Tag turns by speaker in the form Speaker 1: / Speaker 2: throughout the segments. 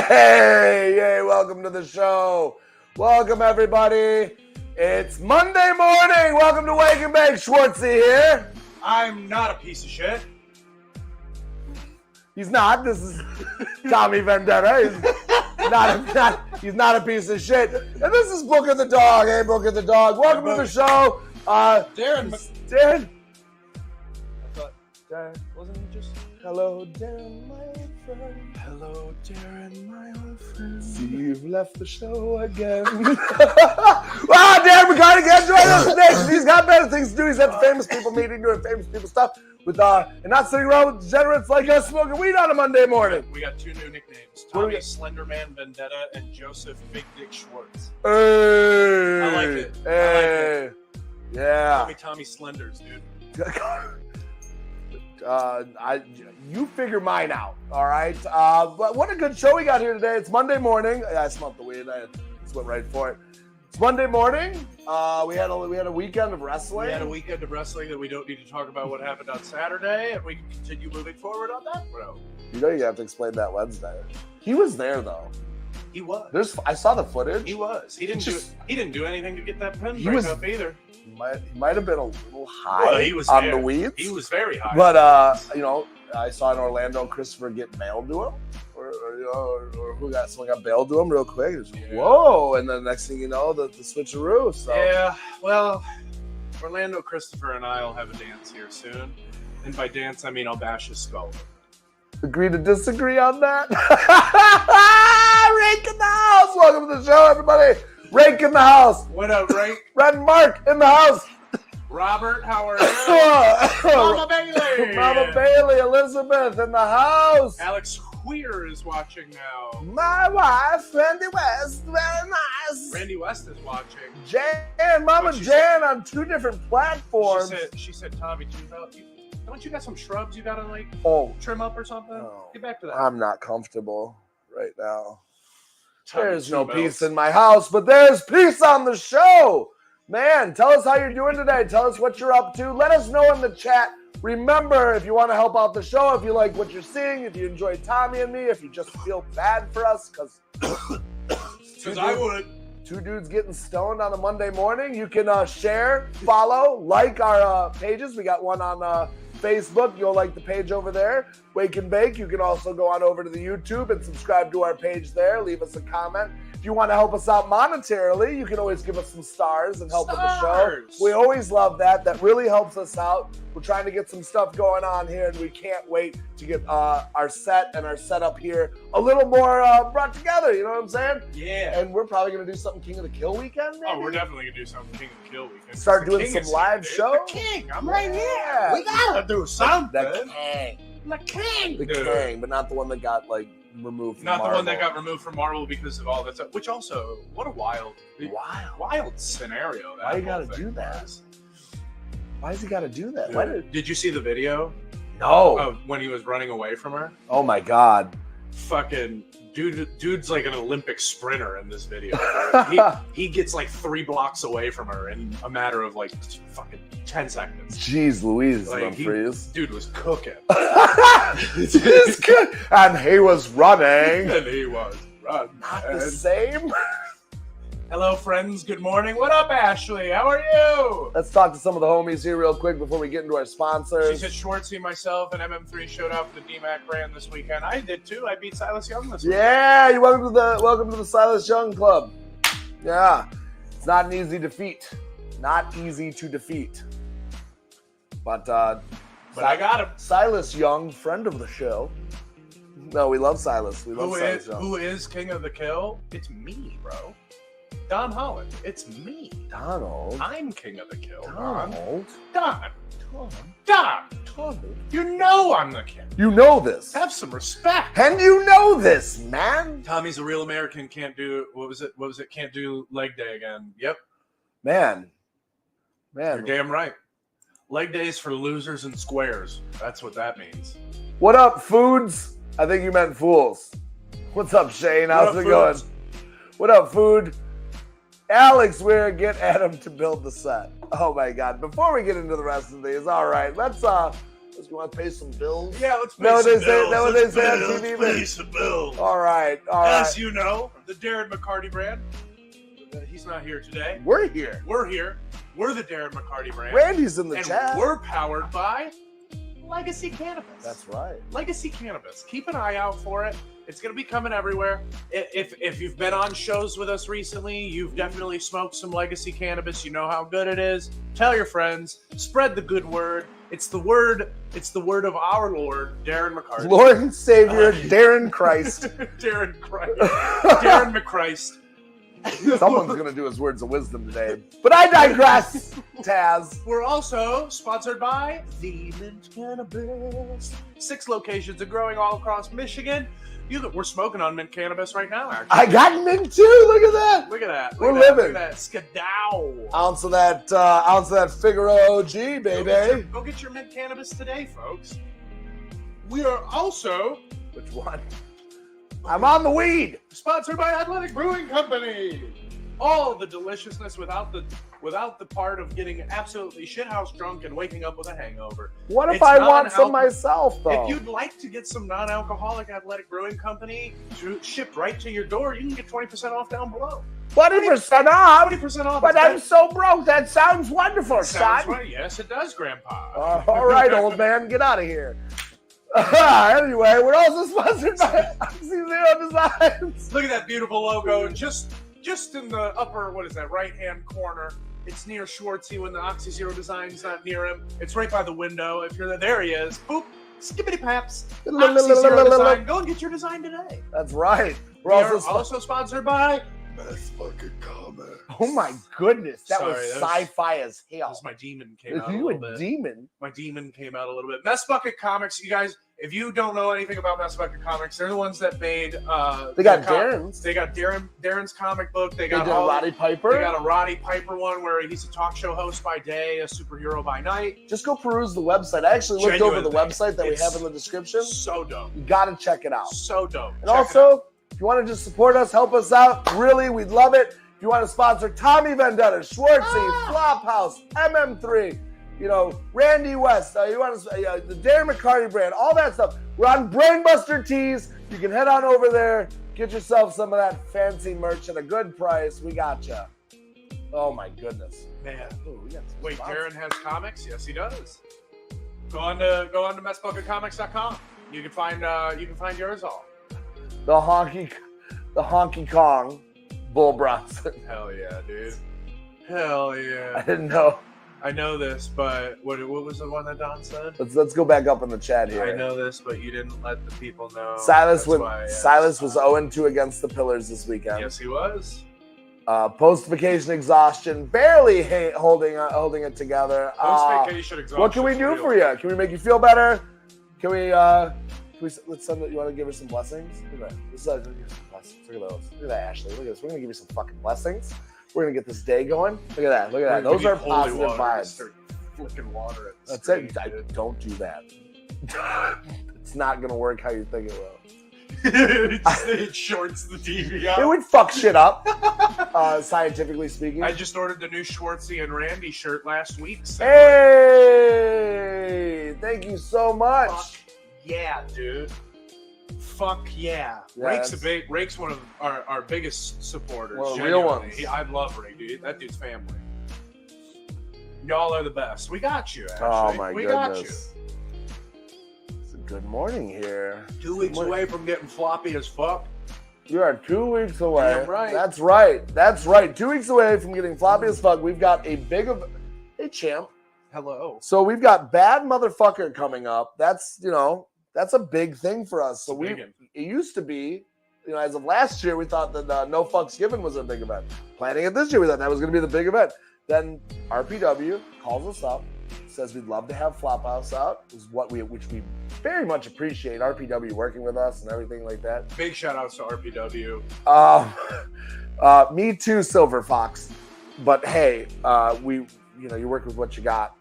Speaker 1: Hey, welcome to the show. Welcome, everybody. It's Monday morning. Welcome to Wake and Bake. Schwartzy here.
Speaker 2: I'm not a piece of shit.
Speaker 1: He's not. This is Tommy Vendetta. He's not a piece of shit. And this is Book of the Dog. Hey, Book of the Dog. Welcome to the show.
Speaker 2: Darren.
Speaker 1: Darren.
Speaker 2: I thought, Darren, wasn't he just...
Speaker 1: Hello, Darren, my old friend.
Speaker 2: Hello, Darren, my old friend.
Speaker 1: See, you've left the show again. Wow, Darren McCarty can't join us today. He's got better things to do. He's at the famous people meeting, doing famous people stuff with and not sitting around with degenerates like us smoking weed on a Monday morning.
Speaker 2: We got two new nicknames: Tommy Slenderman Vendetta and Joseph Big Dick Schwartz.
Speaker 1: Hey,
Speaker 2: I like it.
Speaker 1: Hey, yeah.
Speaker 2: Tommy Slenders, dude.
Speaker 1: You figure mine out, all right? But what a good show we got here today. It's Monday morning. I smelled the weed. I just went right for it. It's Monday morning. We had a weekend of wrestling.
Speaker 2: We had a weekend of wrestling that we don't need to talk about what happened on Saturday, and we can continue moving forward on that, bro.
Speaker 1: You know you have to explain that Wednesday. He was there though.
Speaker 2: He was.
Speaker 1: I saw the footage.
Speaker 2: He was. He didn't do anything to get that pen up either.
Speaker 1: He might have been a little high on the weeds.
Speaker 2: He was very high.
Speaker 1: But I saw in Orlando Christopher get mailed to him, or someone got bailed to him real quick. It was, whoa! And then the next thing you know, the switcheroo. So
Speaker 2: yeah, well, Orlando Christopher and I will have a dance here soon, and by dance I mean I'll bash his skull.
Speaker 1: Agree to disagree on that. Rake in the house. Welcome to the show, everybody. Rake in the house.
Speaker 2: What up, Rake?
Speaker 1: Red and Mark in the house.
Speaker 2: Robert, how are you? Mama Bailey.
Speaker 1: Mama Bailey, Elizabeth in the house.
Speaker 2: Alex Queer is watching now.
Speaker 1: My wife, Randy West, very nice.
Speaker 2: Randy West is watching.
Speaker 1: Jan, Mama Jan on two different platforms.
Speaker 2: She said, Tommy, don't you got some shrubs you gotta trim up or something?
Speaker 1: No,
Speaker 2: get back to that.
Speaker 1: I'm not comfortable right now.
Speaker 2: Tommy,
Speaker 1: there's no peace in my house, but there's peace on the show. Man, tell us how you're doing today. Tell us what you're up to. Let us know in the chat. Remember, if you want to help out the show, if you like what you're seeing, if you enjoy Tommy and me, if you just feel bad for us, because
Speaker 2: I would.
Speaker 1: Two dudes getting stoned on a Monday morning. You can share, follow, like our pages. We got one on Facebook. You'll like the page over there. Wake and Bake. You can also go on over to the YouTube and subscribe to our page there. Leave us a comment. If you want to help us out monetarily, you can always give us some stars and help with the show. We always love that. That really helps us out. We're trying to get some stuff going on here, and we can't wait to get our set and our setup here a little more brought together. You know what I'm saying?
Speaker 2: Yeah.
Speaker 1: And we're probably going to do something King of the Kill weekend, maybe?
Speaker 2: Oh, we're definitely going to do something King of the Kill weekend.
Speaker 1: Start doing some live shows.
Speaker 2: The King. I'm right here. We got to do something.
Speaker 1: The King, but not the one that got, removed from
Speaker 2: Not
Speaker 1: Marvel.
Speaker 2: The one that got removed from Marvel because of all that stuff. Which also, what a wild scenario.
Speaker 1: Why you got to do that? Why does he got to do that?
Speaker 2: Did you see the video?
Speaker 1: No.
Speaker 2: Of when he was running away from her?
Speaker 1: Oh my God.
Speaker 2: Fucking dude's like an Olympic sprinter in this video. he gets 3 blocks away from her in a matter of fucking 10 seconds.
Speaker 1: Jeez Louise, Humphreys.
Speaker 2: Dude was cooking.
Speaker 1: And he was running.
Speaker 2: Not
Speaker 1: the same.
Speaker 2: Hello, friends. Good morning. What up, Ashley? How are you?
Speaker 1: Let's talk to some of the homies here real quick before we get into our sponsors.
Speaker 2: She said Schwartzy, myself, and MM3 showed up at the DMAC brand this weekend. I did too. I beat Silas Young this weekend.
Speaker 1: Yeah, you're welcome to the Silas Young Club. Yeah, it's not an easy defeat. Not easy to defeat. But
Speaker 2: I got him.
Speaker 1: Silas Young, friend of the show. No, we love Silas. We love Silas Young.
Speaker 2: Who is King of the Kill? It's me, bro. Don Holland. It's me.
Speaker 1: Donald.
Speaker 2: I'm King of the Kill.
Speaker 1: Donald.
Speaker 2: Don. You know I'm the king.
Speaker 1: You know this.
Speaker 2: Have some respect.
Speaker 1: And you know this, man.
Speaker 2: Tommy's a real American. Can't do, what was it? Can't do leg day again. Yep.
Speaker 1: Man.
Speaker 2: You're damn right. Leg days for losers and squares. That's what that means.
Speaker 1: What up, foods? I think you meant fools. What's up, Shane? How's it going? What up, food? Alex Weir, get Adam to build the set. Oh my God! Before we get into the rest of these, all right, let's You want to pay some bills?
Speaker 2: Yeah, let's pay
Speaker 1: No,
Speaker 2: some
Speaker 1: they
Speaker 2: bills.
Speaker 1: say that what they
Speaker 2: Let's
Speaker 1: say on
Speaker 2: pay-
Speaker 1: TV.
Speaker 2: let's pay some bills.
Speaker 1: All right, all right.
Speaker 2: As you know, the Darren McCarty brand. He's not here today.
Speaker 1: We're here.
Speaker 2: We're here. We're the Darren McCarty brand.
Speaker 1: Randy's in the
Speaker 2: and
Speaker 1: chat.
Speaker 2: we're powered by Lega Sea Cannabis.
Speaker 1: That's right.
Speaker 2: Lega Sea Cannabis. Keep an eye out for it. It's going to be coming everywhere. If you've been on shows with us recently, you've definitely smoked some Lega Sea Cannabis. You know how good it is. Tell your friends. Spread the good word. It's the word of our Lord, Darren McCarty.
Speaker 1: Lord and Savior, Darren Christ.
Speaker 2: Darren Christ. Darren McChrist.
Speaker 1: Someone's going to do his words of wisdom today. But I digress, Taz.
Speaker 2: We're also sponsored by The Mint Cannabis. 6 locations are growing all across Michigan. We're smoking on mint cannabis right now, actually.
Speaker 1: I got mint too. Look at that.
Speaker 2: Look at that.
Speaker 1: We're
Speaker 2: Look at
Speaker 1: living.
Speaker 2: that. Skadow.
Speaker 1: Ounce of that Figaro OG, baby.
Speaker 2: Go get your mint cannabis today, folks. We are also
Speaker 1: Which one? I'm on the weed.
Speaker 2: sponsored by Athletic Brewing Company. All the deliciousness without the part of getting absolutely shithouse drunk and waking up with a hangover.
Speaker 1: What if
Speaker 2: It's
Speaker 1: I
Speaker 2: not
Speaker 1: want
Speaker 2: an
Speaker 1: some myself, though?
Speaker 2: If you'd like to get some non-alcoholic Athletic Brewing Company shipped right to your door, you can get 20% off down below.
Speaker 1: 20% off?
Speaker 2: 20% off.
Speaker 1: But I'm so broke. That sounds wonderful,
Speaker 2: Sounds
Speaker 1: son.
Speaker 2: right. Yes, it does, Grandpa.
Speaker 1: All right, old man, get out of here. Anyway, we're also sponsored by Oxy-Zero Designs.
Speaker 2: Look at that beautiful logo, and just in the upper, what is that, right-hand corner. It's near Schwartzy when the Oxy-Zero Design's not near him. It's right by the window. If you're there he is. Boop. Skippity paps. Oxy-Zero Design. Go and get your design today.
Speaker 1: That's right.
Speaker 2: We are also sponsored by Best Fucking Comics.
Speaker 1: Oh my goodness, that
Speaker 2: Sorry,
Speaker 1: was
Speaker 2: that was-
Speaker 1: sci-fi as hell.
Speaker 2: My demon came out
Speaker 1: Is
Speaker 2: a
Speaker 1: you
Speaker 2: little
Speaker 1: a
Speaker 2: bit.
Speaker 1: demon?
Speaker 2: My demon came out a little bit. Mess Bucket Comics, you guys, if you don't know anything about Mess Bucket Comics, they're the ones that made
Speaker 1: They got Darren's.
Speaker 2: They got Darren's comic book. They
Speaker 1: They
Speaker 2: got
Speaker 1: did Roddy Piper.
Speaker 2: They got a Roddy Piper one where he's a talk show host by day, a superhero by night.
Speaker 1: Just go peruse the website. I actually looked over the
Speaker 2: Genuinely.
Speaker 1: website that we
Speaker 2: It's
Speaker 1: have in the description.
Speaker 2: So dope.
Speaker 1: You gotta check it out.
Speaker 2: So dope.
Speaker 1: And
Speaker 2: Check
Speaker 1: also, if you want to just support us, help us out, really, we'd love it. If you want to sponsor Tommy Vendetta, Schwartzy, Flophouse, MM3, Randy West, you want to the Darren McCarty brand, all that stuff. We're on Brainbuster Tees. You can head on over there, get yourself some of that fancy merch at a good price. We got you. Oh my goodness,
Speaker 2: Man.
Speaker 1: Ooh, we got some
Speaker 2: Wait,
Speaker 1: spots.
Speaker 2: Darren has comics? Yes, he does. Go on to messbucketcomics.com. You can find yours all.
Speaker 1: the honky Kong Bull Bronson.
Speaker 2: Hell yeah, dude. Hell
Speaker 1: I
Speaker 2: yeah.
Speaker 1: didn't know.
Speaker 2: I know this, but what was the one that Don said?
Speaker 1: Let's go back up in the chat here.
Speaker 2: I know this, but you didn't let the people know.
Speaker 1: Silas
Speaker 2: That's why I asked.
Speaker 1: Silas was 0-2 against the Pillars this weekend.
Speaker 2: Yes, he was.
Speaker 1: Post-vacation exhaustion, barely holding it together.
Speaker 2: Post-vacation exhaustion.
Speaker 1: What can we do for you? Can we make you feel better? Can we let's send it? You want to give her some blessings? Look at that. This is give her some blessings. Look at those. Look at that, Ashley. Look at this. We're gonna give you some fucking blessings. We're gonna get this day going. Look at that. Look at that. Those are positive vibes.
Speaker 2: Start flicking water at the
Speaker 1: That's
Speaker 2: screen,
Speaker 1: it. Don't do that. It's not gonna work how you think it will.
Speaker 2: It shorts the TV out.
Speaker 1: It would fuck shit up, scientifically speaking.
Speaker 2: I just ordered the new Schwartzy and Randy shirt last week. So
Speaker 1: Hey! Thank you so much.
Speaker 2: fuck yeah, dude. Fuck yeah.
Speaker 1: Yeah,
Speaker 2: Rake's one of our biggest supporters.
Speaker 1: One of the real
Speaker 2: genuinely.
Speaker 1: ones.
Speaker 2: I love Rake, dude. That dude's family. Y'all are the best. We got you, Ashley.
Speaker 1: Oh my
Speaker 2: we got you.
Speaker 1: goodness. It's a good morning here.
Speaker 2: 2 weeks away from getting floppy as fuck.
Speaker 1: You are 2 weeks away.
Speaker 2: Damn right.
Speaker 1: That's right. That's right. 2 weeks away from getting floppy as fuck. We've got a big Hey champ.
Speaker 2: Hello.
Speaker 1: So we've got Bad Motherfucker coming up. That's that's a big thing for us. So
Speaker 2: It's a big one.
Speaker 1: it used to be, as of last year, we thought that No Fucks Given was a big event. Planning it this year, we thought that was going to be the big event. Then RPW calls us up, says we'd love to have Flophouse out, which we very much appreciate. RPW working with us and everything like that.
Speaker 2: Big shout outs to RPW.
Speaker 1: Me too, Silver Fox. But hey, you work with what you got.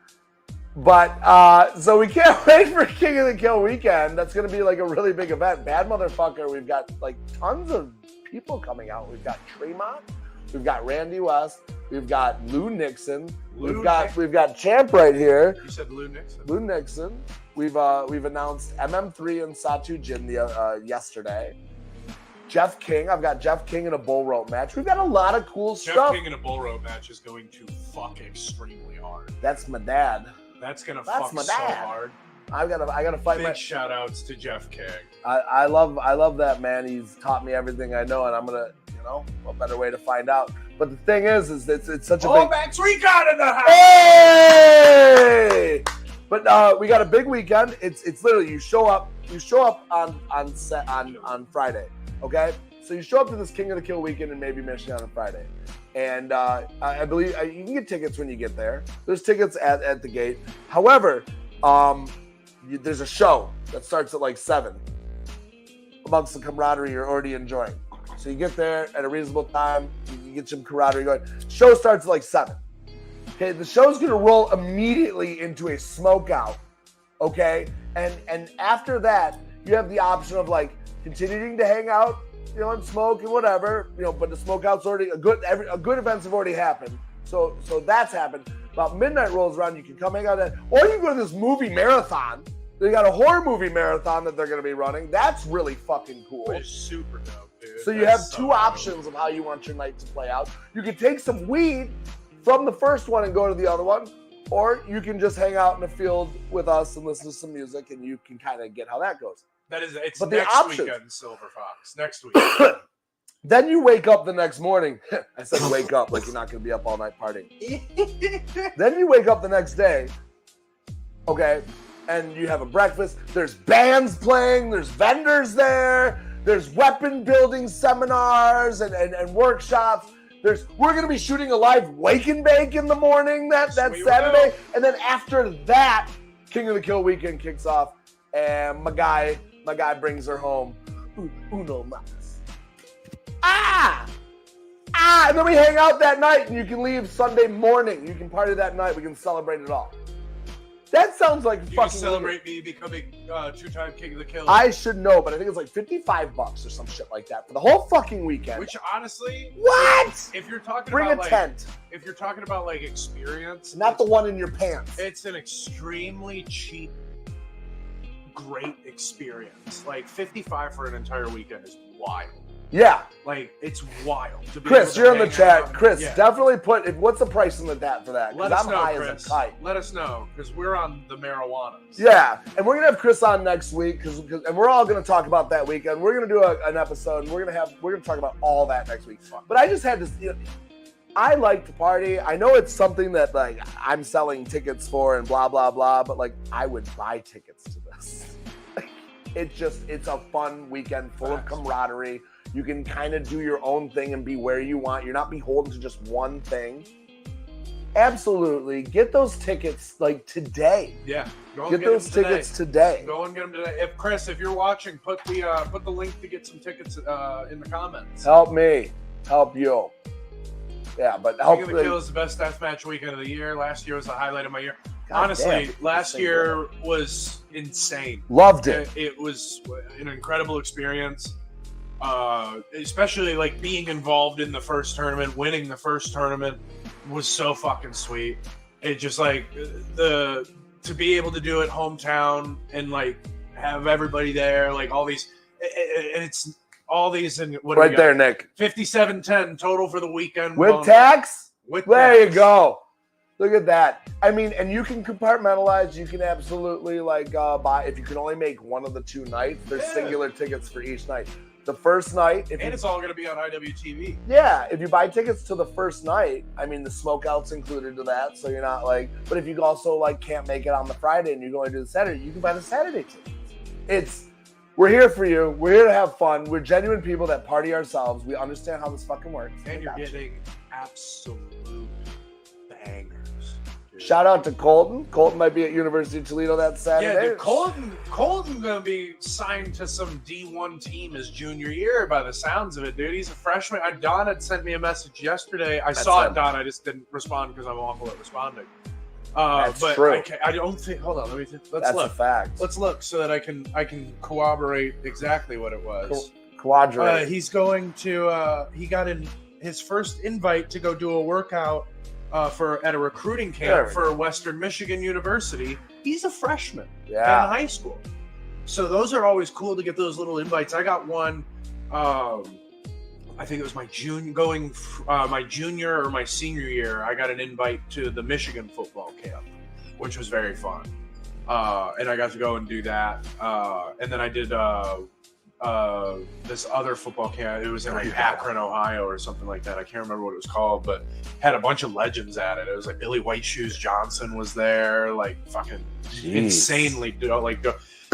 Speaker 1: But so we can't wait for King of the Kill weekend. That's going to be like a really big event. Bad Motherfucker. We've got like tons of people coming out. We've got Tremont. We've got Randy West. We've got Lou Nixon. We've got Champ right here.
Speaker 2: You said Lou Nixon.
Speaker 1: Lou Nixon. We've announced MM3 and Satu Jin yesterday. Jeff King. I've got Jeff King in a bull rope match. We've got a lot of cool stuff.
Speaker 2: Jeff King in a bull rope match is going to fuck extremely hard.
Speaker 1: That's my dad.
Speaker 2: That's gonna fuck so hard.
Speaker 1: I gotta fight.
Speaker 2: Big shout outs to Jeff King.
Speaker 1: I love that man. He's taught me everything I know, and I'm gonna, what better way to find out. But the thing is it's such a big.
Speaker 2: Max Recon in the house.
Speaker 1: Hey! But we got a big weekend. It's literally you show up on Friday. Okay, so you show up to this King of the Kill weekend in maybe Michigan on Friday, and I believe you can get tickets when you get there. There's tickets at the gate. However, there's a show that starts at like 7 amongst the camaraderie you're already enjoying. So you get there at a reasonable time, you get some camaraderie going. Show starts at like 7. Okay, the show's gonna roll immediately into a smoke out. Okay, and after that, you have the option of like continuing to hang out, and smoke and whatever, but the smoke out's already a good events have already happened. So that's happened. About midnight rolls around, you can come hang out or you can go to this movie marathon. They got a horror movie marathon that they're going to be running. That's really fucking cool.
Speaker 2: It's super dope, dude.
Speaker 1: So you have two options of how you want your night to play out. You can take some weed from the first one and go to the other one, or you can just hang out in the field with us and listen to some music, and you can kind of get how that goes.
Speaker 2: It's
Speaker 1: but
Speaker 2: next weekend, Silver Fox. Next week.
Speaker 1: Then you wake up the next morning. I said wake up like you're not going to be up all night partying. Then you wake up the next day, okay, and you have a breakfast. There's bands playing. There's vendors there. There's weapon building seminars and workshops. We're going to be shooting a live Wake and Bake in the morning that Saturday. And then after that, King of the Kill weekend kicks off, and my guy brings her home. Uno mas. And then we hang out that night, and you can leave Sunday morning. You can party that night. We can celebrate it all. That sounds like
Speaker 2: you
Speaker 1: fucking.
Speaker 2: You celebrate me becoming 2-time King of the Kill.
Speaker 1: I should know, but I think it's like $55 or some shit like that for the whole fucking weekend.
Speaker 2: Which honestly,
Speaker 1: what?
Speaker 2: If you're talking
Speaker 1: bring
Speaker 2: about
Speaker 1: a tent.
Speaker 2: If you're talking about like experience,
Speaker 1: not the one in your pants.
Speaker 2: It's an extremely cheap, great experience. Like $55 for an entire weekend is wild.
Speaker 1: Yeah.
Speaker 2: Like, it's wild.
Speaker 1: Chris, you're in the chat. Chris, definitely what's the price on the dat for that?
Speaker 2: Let us
Speaker 1: I'm
Speaker 2: know,
Speaker 1: high
Speaker 2: Chris.
Speaker 1: As a kite.
Speaker 2: Let us know, because we're on the marijuana.
Speaker 1: Yeah, and we're going to have Chris on next week, and we're all going to talk about that weekend. We're going to do an episode, and we're going to talk about all that next week. But I just had to, I like to party. I know it's something that, like, I'm selling tickets for and blah, blah, blah, but, like, I would buy tickets to this. It's a fun weekend full of camaraderie. You can kind of do your own thing and be where you want. You're not beholden to just one thing. Absolutely. Get those tickets like today.
Speaker 2: Yeah.
Speaker 1: Get those tickets today.
Speaker 2: Go and get them today. If you're watching, put the link to get some tickets in the comments.
Speaker 1: Help me. Help you. Yeah, but
Speaker 2: King of the Kill is the best deathmatch weekend of the year. Last year was the highlight of my year. Honestly, last year was insane.
Speaker 1: Loved it.
Speaker 2: It was an incredible experience. Especially like being involved in the first tournament, winning the first tournament was so fucking sweet. It just like to be able to do it hometown and like have everybody there, like all these, and it's all these and what
Speaker 1: right there, Nick.
Speaker 2: 57.10 total for the weekend
Speaker 1: with tax.
Speaker 2: There
Speaker 1: you go. Look at that. I mean, and you can compartmentalize. You can absolutely like buy if you can only make one of the two nights. There's singular tickets for each night. The first night,
Speaker 2: it's all going to be on IWTV.
Speaker 1: Yeah, if you buy tickets to the first night, I mean the smokeout's included to that, so you're not like. But if you also like can't make it on the Friday and you're going to do the Saturday, you can buy the Saturday tickets. We're here for you. We're here to have fun. We're genuine people that party ourselves. We understand how this fucking works.
Speaker 2: And you're getting absolute bangers.
Speaker 1: Shout out to Colton. Colton might be at University of Toledo that Saturday.
Speaker 2: Yeah, dude, Colton's going to be signed to some D1 team his junior year by the sounds of it, dude. He's a freshman. Don had sent me a message yesterday. I saw it, Don. I just didn't respond because I'm awful at responding.
Speaker 1: That's
Speaker 2: but
Speaker 1: true.
Speaker 2: I don't think. Hold on. Let's look.
Speaker 1: That's a fact.
Speaker 2: Let's look so that I can corroborate exactly what it was.
Speaker 1: Quadrate.
Speaker 2: He's going to. He got in his first invite to go do a workout at a recruiting camp for Western Michigan University. He's a freshman in high school. So those are always cool to get those little invites. I got one, I think it was my junior or my senior year. I got an invite to the Michigan football camp, which was very fun. And I got to go and do that. And then I did this other football camp. It was in like Akron, Ohio or something like that. I can't remember what it was called, but had a bunch of legends at it. It was like Billy White Shoes Johnson was there, like fucking insanely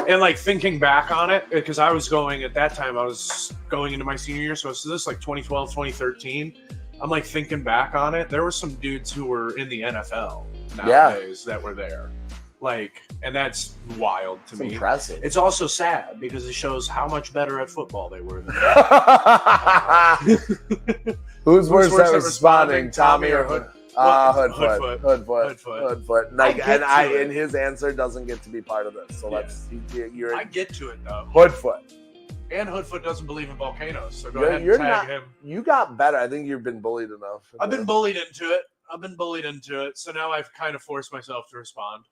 Speaker 2: and like thinking back on it, because I was going at that time, I was going into my senior year. So this is like 2012, 2013. I'm like thinking back on it. There were some dudes who were in the NFL nowadays that were there. Like, and that's wild to me.
Speaker 1: Impressive.
Speaker 2: It's also sad because it shows how much better at football they were than
Speaker 1: Who's worse at responding, Tommy or Hood? Hoodfoot. And his answer doesn't get to be part of this. So I
Speaker 2: get to it though.
Speaker 1: Hoodfoot.
Speaker 2: And Hoodfoot doesn't believe in volcanoes, so go ahead and tag him.
Speaker 1: You got better. I think you've been bullied enough.
Speaker 2: I've been bullied into it. So now I've kind of forced myself to respond.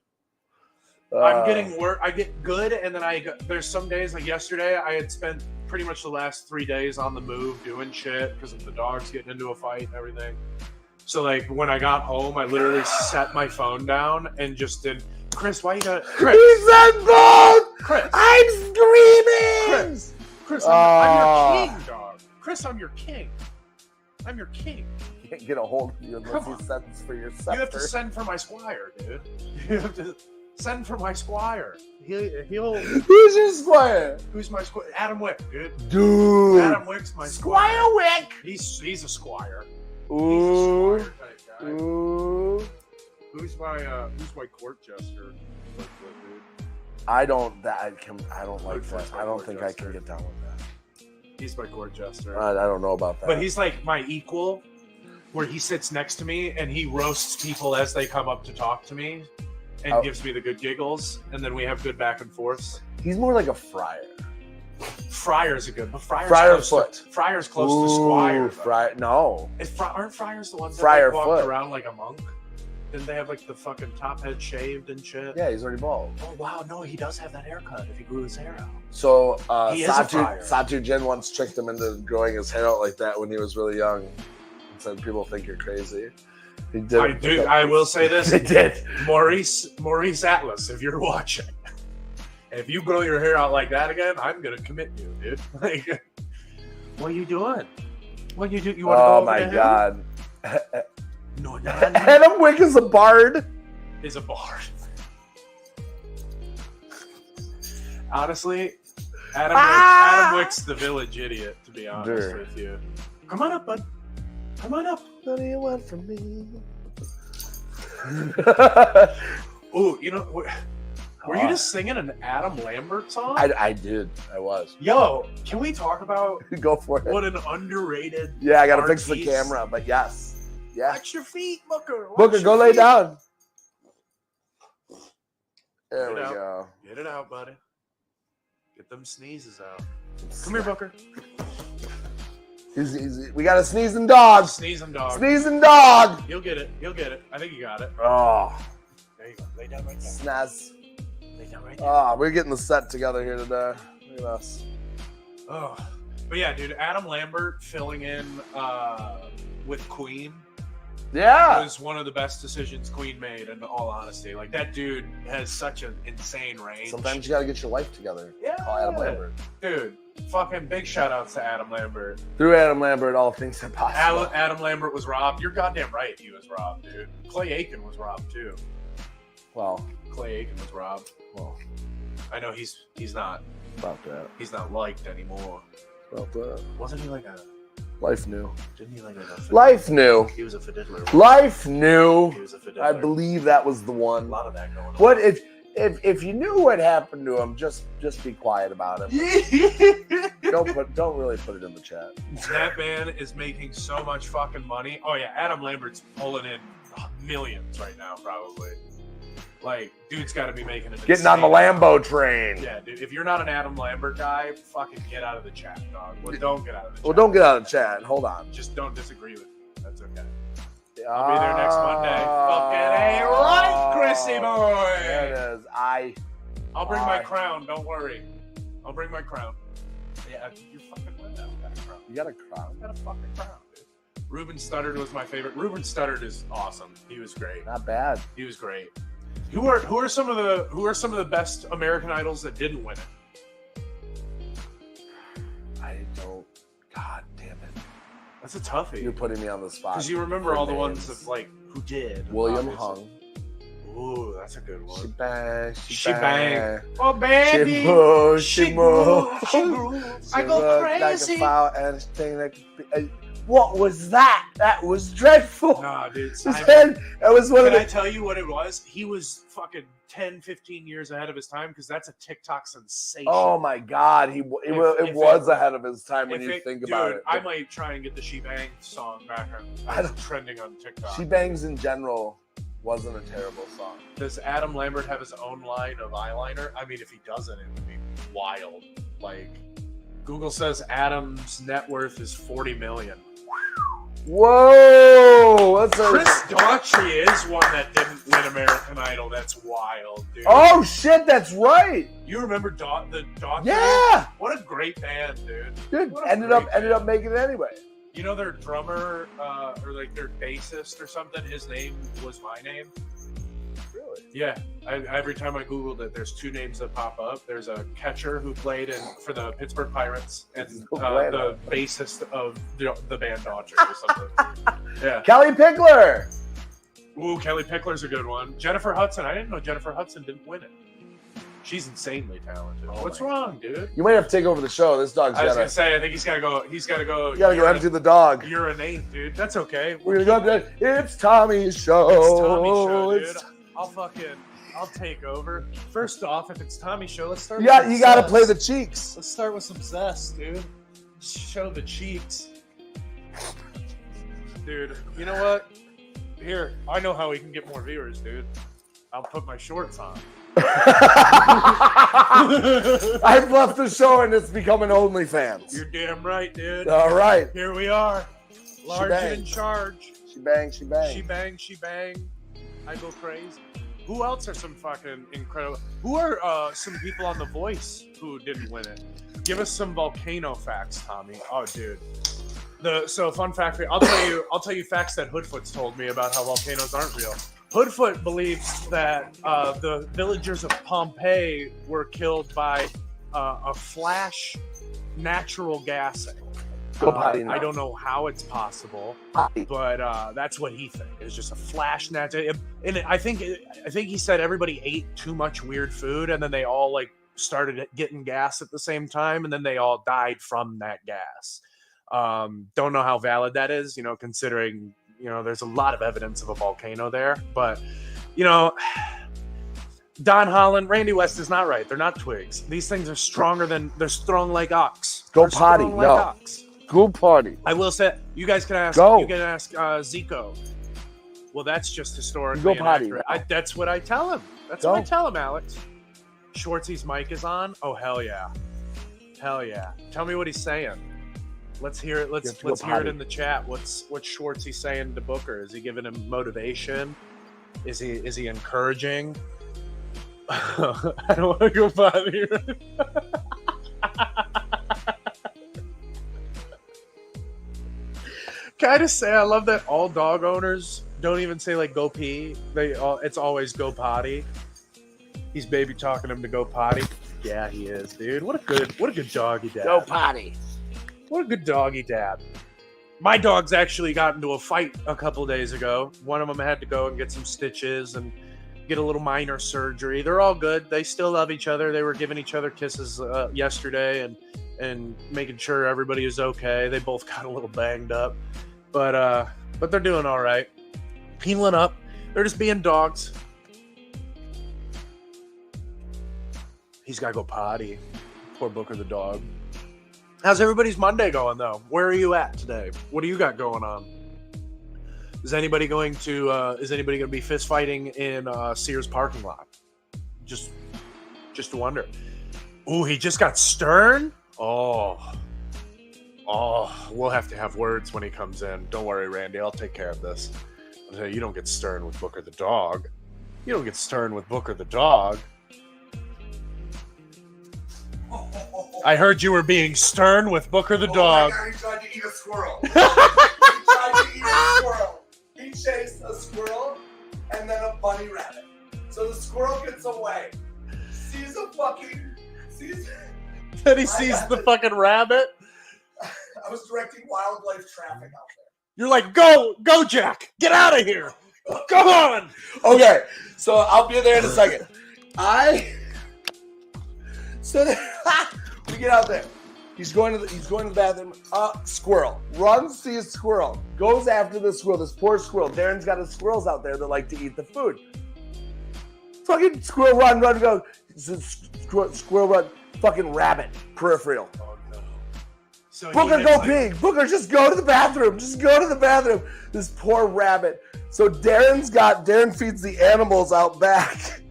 Speaker 2: I'm getting work. I get good, and then there's some days like yesterday. I had spent pretty much the last 3 days on the move doing shit because of the dogs getting into a fight and everything. So like when I got home, I literally set my phone down and just did. Chris, why you got? Chris,
Speaker 1: he's on both.
Speaker 2: Chris,
Speaker 1: I'm screaming.
Speaker 2: Chris, I'm your king, dog. Chris, I'm your king. I'm your king.
Speaker 1: You can't get a hold of you unless you send for your scepter.
Speaker 2: You have to send for my squire, dude. You have to send for my squire. He'll.
Speaker 1: Who's your squire?
Speaker 2: Who's my squire? Adam Wick, dude.
Speaker 1: Adam
Speaker 2: Wick's my
Speaker 1: Squire Wick.
Speaker 2: He's a squire.
Speaker 1: Ooh.
Speaker 2: He's a squire type guy.
Speaker 1: Ooh.
Speaker 2: Who's my court jester?
Speaker 1: I don't like that. I don't think I can get down with that.
Speaker 2: He's my court jester.
Speaker 1: I don't know about that.
Speaker 2: But he's like my equal, where he sits next to me and he roasts people as they come up to talk to me and gives me the good giggles, and then we have good back and forths.
Speaker 1: He's more like a friar.
Speaker 2: Friar's a good, but Friar's close to Squire.
Speaker 1: No.
Speaker 2: Aren't friars the ones
Speaker 1: Friar
Speaker 2: that walked around like a monk? Didn't they have like the fucking top head shaved and shit?
Speaker 1: Yeah, he's already bald.
Speaker 2: Oh wow, no, he does have that haircut if he grew his hair out.
Speaker 1: So
Speaker 2: Satu
Speaker 1: Jin once tricked him into growing his hair out like that when he was really young. And said people think you're crazy. He did.
Speaker 2: I will say this.
Speaker 1: He did.
Speaker 2: Maurice Atlas, if you're watching. If you grow your hair out like that again, I'm gonna commit you, dude. Like, what are you doing? What you do? You want to go over
Speaker 1: my
Speaker 2: to him?
Speaker 1: God!
Speaker 2: No,
Speaker 1: Adam Wick is a bard.
Speaker 2: Is a bard. Honestly, Adam Wick's the village idiot. To be honest with you, come on up, bud. Come on up.
Speaker 1: What do you want from me?
Speaker 2: Oh, you know. Were you just singing an Adam Lambert song?
Speaker 1: I did. I was.
Speaker 2: Yo, can we talk about
Speaker 1: Go for it.
Speaker 2: What an underrated
Speaker 1: Yeah, I gotta
Speaker 2: artist.
Speaker 1: fix the camera, but yes. Yeah.
Speaker 2: Watch your feet, Booker.
Speaker 1: Booker, go lay down. There we go.
Speaker 2: Get it out, buddy. Get them sneezes out. Come here, Booker.
Speaker 1: We got a sneezing dog.
Speaker 2: Sneezing dog.
Speaker 1: Sneezing dog.
Speaker 2: You'll get it. You'll get it. I think you got it.
Speaker 1: Oh.
Speaker 2: There you go. Lay down right there.
Speaker 1: Snaz.
Speaker 2: Lay down right there.
Speaker 1: Oh, we're getting the set together here today. Look at us.
Speaker 2: Oh. But yeah, dude, Adam Lambert filling in with Queen.
Speaker 1: Yeah.
Speaker 2: Was one of the best decisions Queen made, in all honesty. Like, that dude has such an insane range.
Speaker 1: Sometimes you gotta get your life together.
Speaker 2: Yeah.
Speaker 1: Call Adam Lambert.
Speaker 2: Dude, fucking big shout outs to Adam Lambert.
Speaker 1: Through Adam Lambert, all things are possible.
Speaker 2: Adam Lambert was robbed. You're goddamn right he was robbed, dude. Clay Aiken was robbed, too.
Speaker 1: Well.
Speaker 2: Clay Aiken was robbed.
Speaker 1: Well.
Speaker 2: I know he's not.
Speaker 1: About that.
Speaker 2: He's not liked anymore.
Speaker 1: About that.
Speaker 2: Wasn't he like a...
Speaker 1: Life knew.
Speaker 2: Didn't he like a...
Speaker 1: Life knew.
Speaker 2: He was a fiddler.
Speaker 1: Life knew.
Speaker 2: He was a fiddler.
Speaker 1: I believe that was the one.
Speaker 2: A lot of that going on.
Speaker 1: What if you knew what happened to him, just be quiet about it. Don't really put it in the chat.
Speaker 2: That man is making so much fucking money. Oh yeah, Adam Lambert's pulling in millions right now, probably. Like, dude's got to be making it.
Speaker 1: Getting on the Lambo train.
Speaker 2: Yeah, dude. If you're not an Adam Lambert guy, fucking get out of the chat, dog. Well, don't get out of the chat.
Speaker 1: Well, don't get out of the chat. Hold on.
Speaker 2: Just don't disagree with me. That's okay. I'll be there next Monday. Fucking A right, Chrissy boy.
Speaker 1: There it is.
Speaker 2: I'll bring my crown. Don't worry. I'll bring my crown. Yeah, you fucking win that. Got a crown.
Speaker 1: You got a crown?
Speaker 2: I got a fucking crown, dude. Ruben Studdard was my favorite. Ruben Studdard is awesome. He was great.
Speaker 1: Not bad.
Speaker 2: He was great. Who are some of the best American Idols that didn't win it?
Speaker 1: I don't. God damn it.
Speaker 2: That's a toughie.
Speaker 1: You're putting me on the spot.
Speaker 2: Because you remember all the ones of like who did.
Speaker 1: William
Speaker 2: obviously.
Speaker 1: Hung.
Speaker 2: Ooh, that's a good one.
Speaker 1: She bang.
Speaker 2: She bang. Oh baby.
Speaker 1: She move. She move.
Speaker 2: She move. I go crazy.
Speaker 1: Like a foul and thing that could be. What was that? That was dreadful.
Speaker 2: Nah, dude.
Speaker 1: That was one of the.
Speaker 2: Can I tell you what it was? He was fucking 10, 15 years ahead of his time because that's a TikTok sensation.
Speaker 1: Oh my God, it was ahead of his time when you think about it.
Speaker 2: I might try and get the She Bang song back on trending on TikTok.
Speaker 1: She Bangs in general wasn't a terrible song.
Speaker 2: Does Adam Lambert have his own line of eyeliner? I mean, if he doesn't, it would be wild. Like, Google says Adam's net worth is $40 million.
Speaker 1: Whoa!
Speaker 2: Chris Daughtry is one that didn't win American Idol. That's wild, dude.
Speaker 1: Oh shit, that's right.
Speaker 2: You remember the Daughtry?
Speaker 1: Yeah.
Speaker 2: What a great band, dude.
Speaker 1: Dude, ended up making it anyway.
Speaker 2: You know their drummer or like their bassist or something? His name was my name.
Speaker 1: Really?
Speaker 2: Yeah. Every time I Googled it, there's two names that pop up. There's a catcher who played for the Pittsburgh Pirates and the bassist of the band Daughtry or something. Yeah.
Speaker 1: Kelly Pickler.
Speaker 2: Ooh, Kelly Pickler's a good one. Jennifer Hudson. I didn't know Jennifer Hudson didn't win it. She's insanely talented. What's wrong, dude?
Speaker 1: You might have to take over the show. This dog's
Speaker 2: I was gonna say, I think he's gotta go. You gotta
Speaker 1: go empty the dog.
Speaker 2: Urinate, dude. That's okay.
Speaker 1: We're gonna go up there. It's Tommy's show.
Speaker 2: It's Tommy's show, dude. I'll take over. First off, if it's Tommy's show, let's start.
Speaker 1: You gotta play the cheeks.
Speaker 2: Let's start with some zest, dude. Show the cheeks, dude. You know what? Here, I know how we can get more viewers, dude. I'll put my shorts on.
Speaker 1: I've left the show and it's becoming OnlyFans.
Speaker 2: You're damn right, dude.
Speaker 1: All right.
Speaker 2: Here we are. Large and in charge.
Speaker 1: She bang, she bang.
Speaker 2: She bang, she bang. I go crazy. Who else are some fucking incredible? Who are some people on The Voice who didn't win it? Give us some volcano facts, Tommy. Oh, dude. So fun fact for you. I'll tell you facts that Hoodfoot's told me about how volcanoes aren't real. Hoodfoot believes that the villagers of Pompeii were killed by a flash natural gassing. I don't know how it's possible, but that's what he thinks. It's just a flash natural. And I think he said everybody ate too much weird food, and then they all like started getting gas at the same time, and then they all died from that gas. Don't know how valid that is, considering. There's a lot of evidence of a volcano there, but, Don Holland, Randy West is not right. They're not twigs. These things are they're strong like ox.
Speaker 1: Go potty. No. Go potty.
Speaker 2: I will say, you guys can ask, Zico. Well, that's just historically inaccurate. That's what I tell him. That's what I tell him, Alex. Schwartzy's mic is on. Oh, hell yeah. Hell yeah. Tell me what he's saying. Let's hear it. Let's hear it in the chat. What's Schwartzy saying to Booker? Is he giving him motivation? Is he encouraging? I don't want to go potty. Can I just say I love that all dog owners don't even say like go pee. It's always go potty. He's baby talking him to go potty. Yeah, he is, dude. What a good doggy dad.
Speaker 1: Go potty.
Speaker 2: What a good doggy dad. My dogs actually got into a fight a couple days ago. One of them had to go and get some stitches and get a little minor surgery. They're all good. They still love each other. They were giving each other kisses yesterday and making sure everybody is okay. They both got a little banged up, but they're doing all right. Healing up. They're just being dogs. He's got to go potty. Poor Booker the dog. How's everybody's Monday going, though? Where are you at today? What do you got going on? Is anybody going to be fist fighting in Sears parking lot? Just a wonder. Ooh, he just got stern. Oh, we'll have to have words when he comes in. Don't worry, Randy. I'll take care of this. I'll tell you, you don't get stern with Booker the dog. You don't get stern with Booker the dog. I heard you were being stern with Booker the dog.
Speaker 1: My God, he tried to eat a squirrel. He tried to eat a squirrel. He chased a squirrel and then a bunny rabbit. So the squirrel gets away.
Speaker 2: Then he sees the fucking rabbit.
Speaker 1: I was directing wildlife traffic out there.
Speaker 2: You're like, go, Jack. Get out of here. Come on.
Speaker 1: Okay, so I'll be there in a second. We get out there. He's going to the bathroom. Squirrel runs, sees squirrel, goes after the squirrel. This poor squirrel. Darren's got his squirrels out there that like to eat the food. Fucking squirrel run, go. Squirrel run. Fucking rabbit. Peripheral.
Speaker 2: Oh no. So
Speaker 1: Booker, go pee. Booker, just go to the bathroom. This poor rabbit. So Darren feeds the animals out back.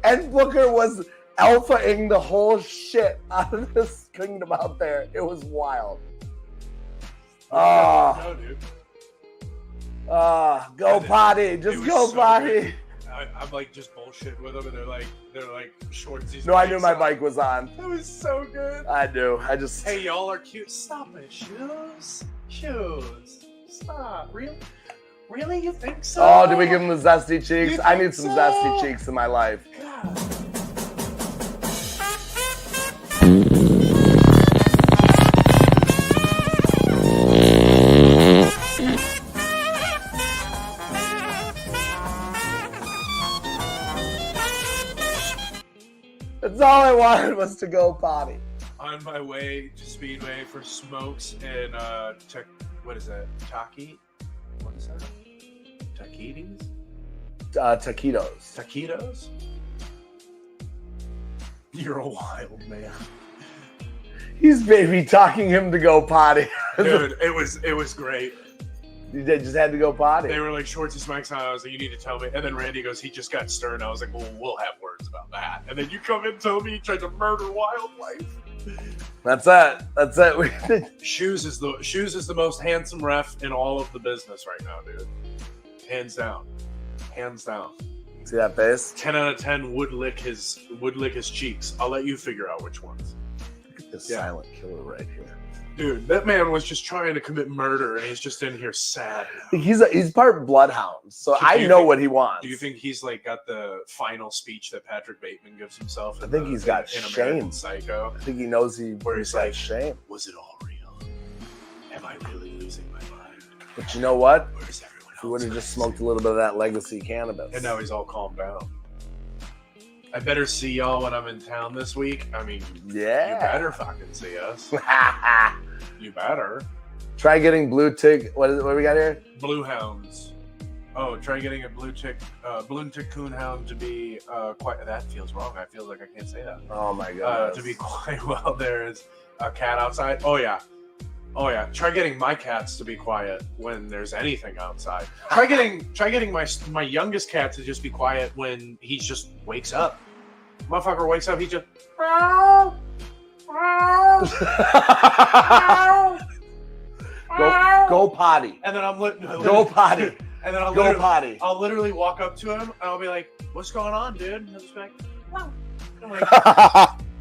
Speaker 1: And Booker was alphaing the whole shit out of this kingdom out there. It was wild.
Speaker 2: No, dude.
Speaker 1: Go potty. Just go
Speaker 2: so
Speaker 1: potty.
Speaker 2: Good. I'm like just bullshit with them, and they're like shortsies.
Speaker 1: No, I knew my mic was on.
Speaker 2: That was so good.
Speaker 1: I knew.
Speaker 2: Hey, y'all are cute. Stop it, shoes. Stop. Really? You think so?
Speaker 1: Oh, did we give him the zesty cheeks? I need some
Speaker 2: so?
Speaker 1: zesty cheeks in my life.
Speaker 2: God.
Speaker 1: That's all I wanted was to go potty.
Speaker 2: On my way to Speedway for smokes and what is that? What is that? Taquitos?
Speaker 1: Taquitos.
Speaker 2: Taquitos? You're a wild man.
Speaker 1: He's baby talking him to go potty.
Speaker 2: Dude, it was great.
Speaker 1: You just had to go potty.
Speaker 2: They were like, Shorty Smike's on. I was like, you need to tell me. And then Randy goes, he just got stern. I was like, well, we'll have words about that. And then you come in and tell me you tried to murder wildlife.
Speaker 1: That's it.
Speaker 2: Shoes is the most handsome ref in all of the business right now, dude. Hands down.
Speaker 1: See that face?
Speaker 2: 10 out of 10 would lick his cheeks. I'll let you figure out which ones.
Speaker 1: Look at this silent killer right here.
Speaker 2: Dude, that man was just trying to commit murder, and he's just in here sad.
Speaker 1: He's part bloodhound, so I know what he wants.
Speaker 2: Do you think he's like got the final speech that Patrick Bateman gives himself?
Speaker 1: I think he's got shame.
Speaker 2: Psycho.
Speaker 1: I think he knows
Speaker 2: where he's like,
Speaker 1: shame.
Speaker 2: Was it all real? Am I really losing my mind?
Speaker 1: But you know what?
Speaker 2: Where's everyone else?
Speaker 1: He would have just smoked a little bit of that Lega Sea Cannabis.
Speaker 2: And now he's all calmed down. I better see y'all when I'm in town this week. I mean,
Speaker 1: yeah.
Speaker 2: You better fucking see us. You better.
Speaker 1: Try getting blue tick. What do we got here?
Speaker 2: Blue hounds. Oh, try getting a blue tick coon hound to be quiet. That feels wrong. I feel like I can't say that.
Speaker 1: Oh my god.
Speaker 2: To be quiet while there is a cat outside. Oh yeah. Try getting my cats to be quiet when there's anything outside. Try getting my youngest cat to just be quiet when he just wakes up. Motherfucker wakes up, he just
Speaker 1: go potty.
Speaker 2: And then
Speaker 1: go potty.
Speaker 2: And then I'll literally walk up to him and I'll be like, "What's going on, dude?" And he'll just be like, "Wow." I'm like,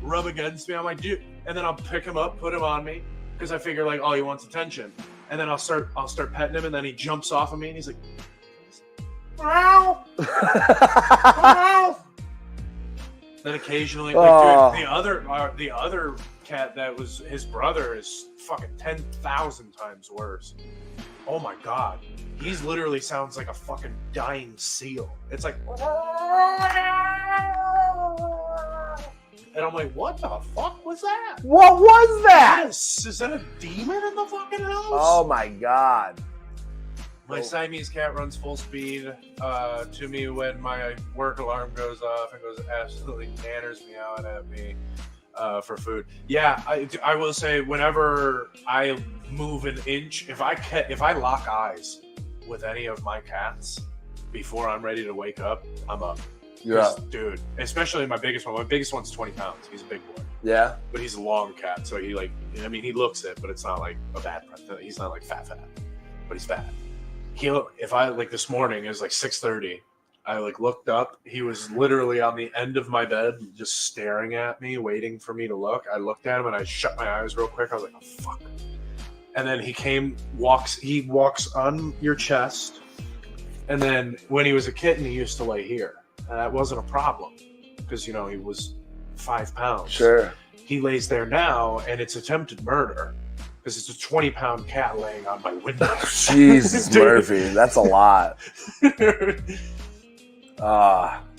Speaker 2: rub against me. I'm like, "Dude," and then I'll pick him up, put him on me. Because I figure like, oh, he wants attention, and then I'll start petting him, and then he jumps off of me, and he's like, "Wow!" Then occasionally, like, dude, the other cat that was his brother is fucking 10,000 times worse. Oh my god, he's literally sounds like a fucking dying seal. It's like. And I'm like, what the fuck was that?
Speaker 1: What was that?
Speaker 2: Is that a demon in the fucking house?
Speaker 1: Oh my god.
Speaker 2: My Siamese cat runs full speed to me when my work alarm goes off and goes absolutely nanners me out at me for food. Yeah, I will say whenever I move an inch, if I lock eyes with any of my cats before I'm ready to wake up, I'm up.
Speaker 1: Yeah.
Speaker 2: Dude, especially my biggest one. My biggest one's 20 pounds. He's a big boy.
Speaker 1: Yeah.
Speaker 2: But he's a long cat, so he he looks it, but it's not like a bad. He's not like fat, but he's fat. This morning, it was like 6:30. I looked up. He was literally on the end of my bed, just staring at me, waiting for me to look. I looked at him and I shut my eyes real quick. I was like, oh fuck. And then he walks on your chest. And then when he was a kitten, he used to lay here. And that wasn't a problem because, he was 5 pounds.
Speaker 1: Sure.
Speaker 2: He lays there now, and it's attempted murder because it's a 20-pound cat laying on my window.
Speaker 1: Jesus, Murphy. That's a lot.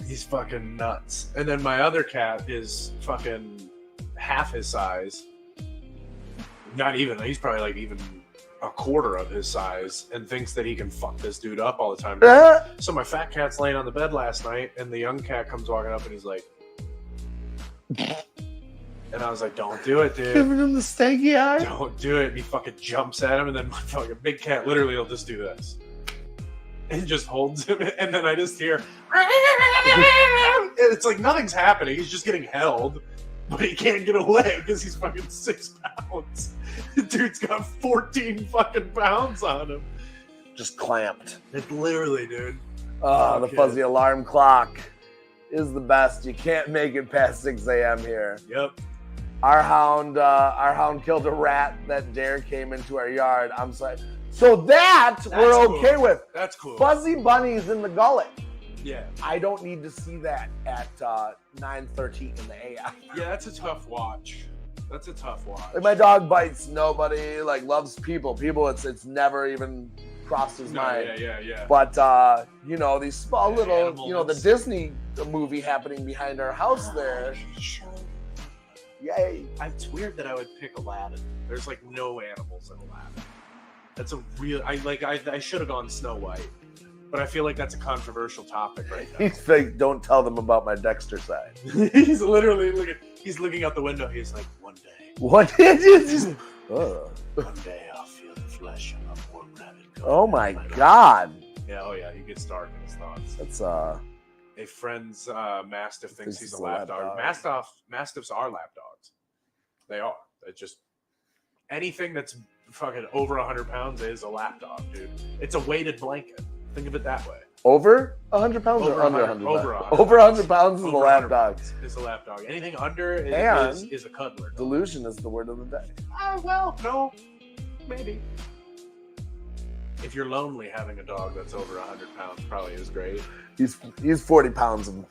Speaker 2: He's fucking nuts. And then my other cat is fucking half his size. Not even. He's probably even a quarter of his size and thinks that he can fuck this dude up all the time. So my fat cat's laying on the bed last night, and the young cat comes walking up, and he's like, and I was like, don't do it, dude.
Speaker 1: Giving him the stanky eye?
Speaker 2: Don't do it. And he fucking jumps at him, and then my fucking big cat literally will just do this. And just holds him, and then I just hear, it's like nothing's happening. He's just getting held, but he can't get away because he's fucking 6 pounds. The dude's got 14 fucking pounds on him.
Speaker 1: Just clamped.
Speaker 2: It's literally, dude.
Speaker 1: The fuzzy alarm clock is the best. You can't make it past 6 a.m. here.
Speaker 2: Yep.
Speaker 1: Our hound killed a rat that Darren came into our yard. I'm sorry. So that's we're okay
Speaker 2: cool.
Speaker 1: with.
Speaker 2: That's cool.
Speaker 1: Fuzzy bunnies in the gullet.
Speaker 2: Yeah.
Speaker 1: I don't need to see that at 9:13 in the a.m.
Speaker 2: Yeah, that's a tough watch. That's a tough watch.
Speaker 1: Like my dog bites nobody. Loves people. It's never even crossed his mind.
Speaker 2: Yeah.
Speaker 1: But these small little,
Speaker 2: animals.
Speaker 1: The Disney movie happening behind our house there. Yay!
Speaker 2: It's weird that I would pick Aladdin. There's no animals in Aladdin. That's a real. I should have gone Snow White, but I feel like that's a controversial topip right now.
Speaker 1: He's like, don't tell them about my Dexter side.
Speaker 2: He's literally looking out the window. He's like, one day.
Speaker 1: What is it?
Speaker 2: One day I'll feel the flesh of a poor rabbit.
Speaker 1: Oh my god.
Speaker 2: Yeah. Oh yeah. He gets dark in his thoughts.
Speaker 1: That's
Speaker 2: A friend's mastiff thinks he's a lap dog. Mastiffs are lap dogs. They are. It's just anything that's fucking over 100 pounds is a lap dog, dude. It's a weighted blanket. Think of it that way.
Speaker 1: Over 100 pounds or under 100 pounds? Over 100 pounds is a lap dog.
Speaker 2: Is a lap dog. Anything under is a cuddler.
Speaker 1: Delusion is the word of the day.
Speaker 2: Well, no, maybe. If you're lonely, having a dog that's over 100 pounds probably is great.
Speaker 1: He's 40 pounds of.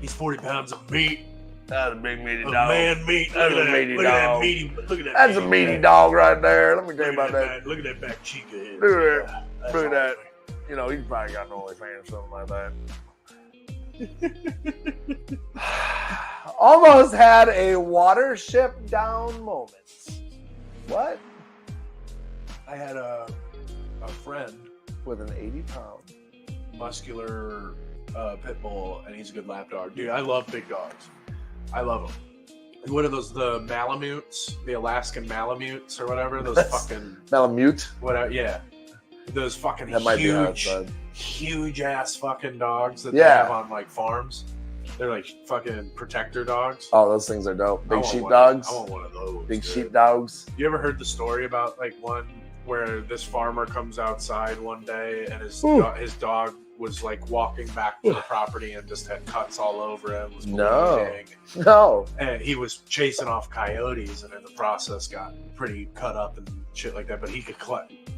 Speaker 2: He's 40 pounds of meat.
Speaker 1: That's a big meaty dog.
Speaker 2: Man meat.
Speaker 1: That's a meaty dog.
Speaker 2: Look at that.
Speaker 1: That's a meaty dog right there. Let me tell you about that.
Speaker 2: Look at that back cheek of his.
Speaker 1: Look at that. He's probably got an OnlyFans or something like that. Almost had a watership down moment. What?
Speaker 2: I had a friend
Speaker 1: with an 80-pound
Speaker 2: muscular pit bull, and he's a good lap dog. Dude, I love big dogs. I love them. What are those? The Malamutes, the Alaskan Malamutes, or whatever. Those fucking
Speaker 1: Malamute.
Speaker 2: Whatever. Yeah, those fucking huge ass fucking dogs that they have on farms. They're fucking protector dogs.
Speaker 1: Oh, those things are dope. Big
Speaker 2: I
Speaker 1: sheepdogs.
Speaker 2: want one of those.
Speaker 1: Big sheepdogs.
Speaker 2: You ever heard the story about one where this farmer comes outside one day and his dog was walking back to the property and just had cuts all over him? Was bleeding.
Speaker 1: No.
Speaker 2: And he was chasing off coyotes, and in the process got pretty cut up and shit like that. But he could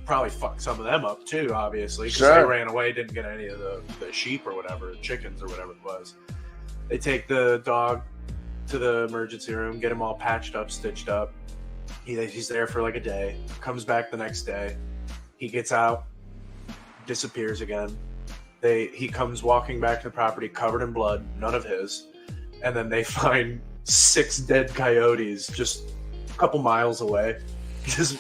Speaker 2: probably fuck some of them up too, obviously, because they ran away, didn't get any of the sheep or whatever, chickens or whatever it was. They take the dog to the emergency room, get him all patched up, stitched up. He's there for a day, comes back the next day. He gets out, disappears again. He comes walking back to the property covered in blood, none of his. And then they find 6 dead coyotes just a couple miles away, just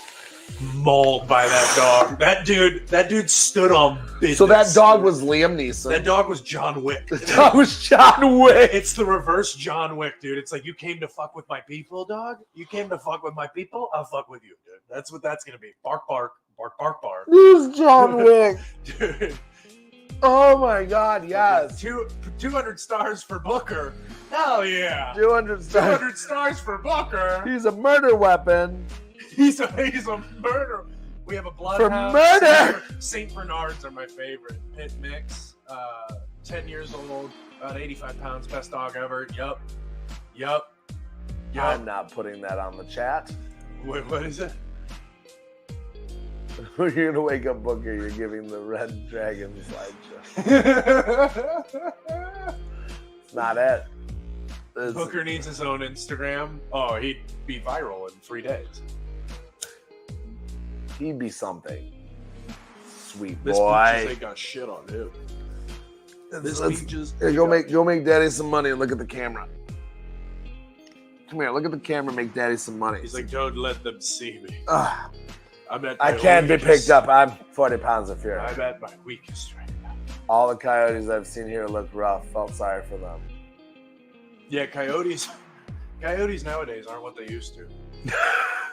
Speaker 2: mauled by that dog. That dude stood on business.
Speaker 1: So that dog was Liam Neeson.
Speaker 2: That dog was John Wick.
Speaker 1: The dog was John Wick.
Speaker 2: It's the reverse John Wick, dude. It's you came to fuck with my people, dog. You came to fuck with my people. I'll fuck with you, dude. That's what that's gonna be. Bark, bark, Bark, bark, bark.
Speaker 1: This John Wick.
Speaker 2: Dude.
Speaker 1: Oh my God, yes.
Speaker 2: 200 stars for Booker. Hell yeah.
Speaker 1: 200 stars.
Speaker 2: 200 stars for Booker.
Speaker 1: He's a murder weapon.
Speaker 2: He's a murder. We have a bloodhound.
Speaker 1: For murder.
Speaker 2: St. Bernards are my favorite. Pit mix. 10 years old. About 85 pounds. Best dog ever. Yup.
Speaker 1: I'm not putting that on the chat.
Speaker 2: Wait, what is it?
Speaker 1: When you're gonna wake up Booker, you're giving the red dragon slideshow. It's not it.
Speaker 2: Booker needs his own Instagram. Oh, he'd be viral in 3 days.
Speaker 1: He'd be something. Sweet
Speaker 2: This
Speaker 1: boy.
Speaker 2: Peaches ain't got shit on him. Peaches.
Speaker 1: Here, go make Daddy some money and look at the camera. Come here, look at the camera. Make Daddy some money.
Speaker 2: He's like, don't let them see me.
Speaker 1: I can't be picked up. I'm 40 pounds of fury.
Speaker 2: I'm at my weakest right now.
Speaker 1: All the coyotes I've seen here look rough. Felt sorry for them.
Speaker 2: Yeah, coyotes nowadays aren't what they used to.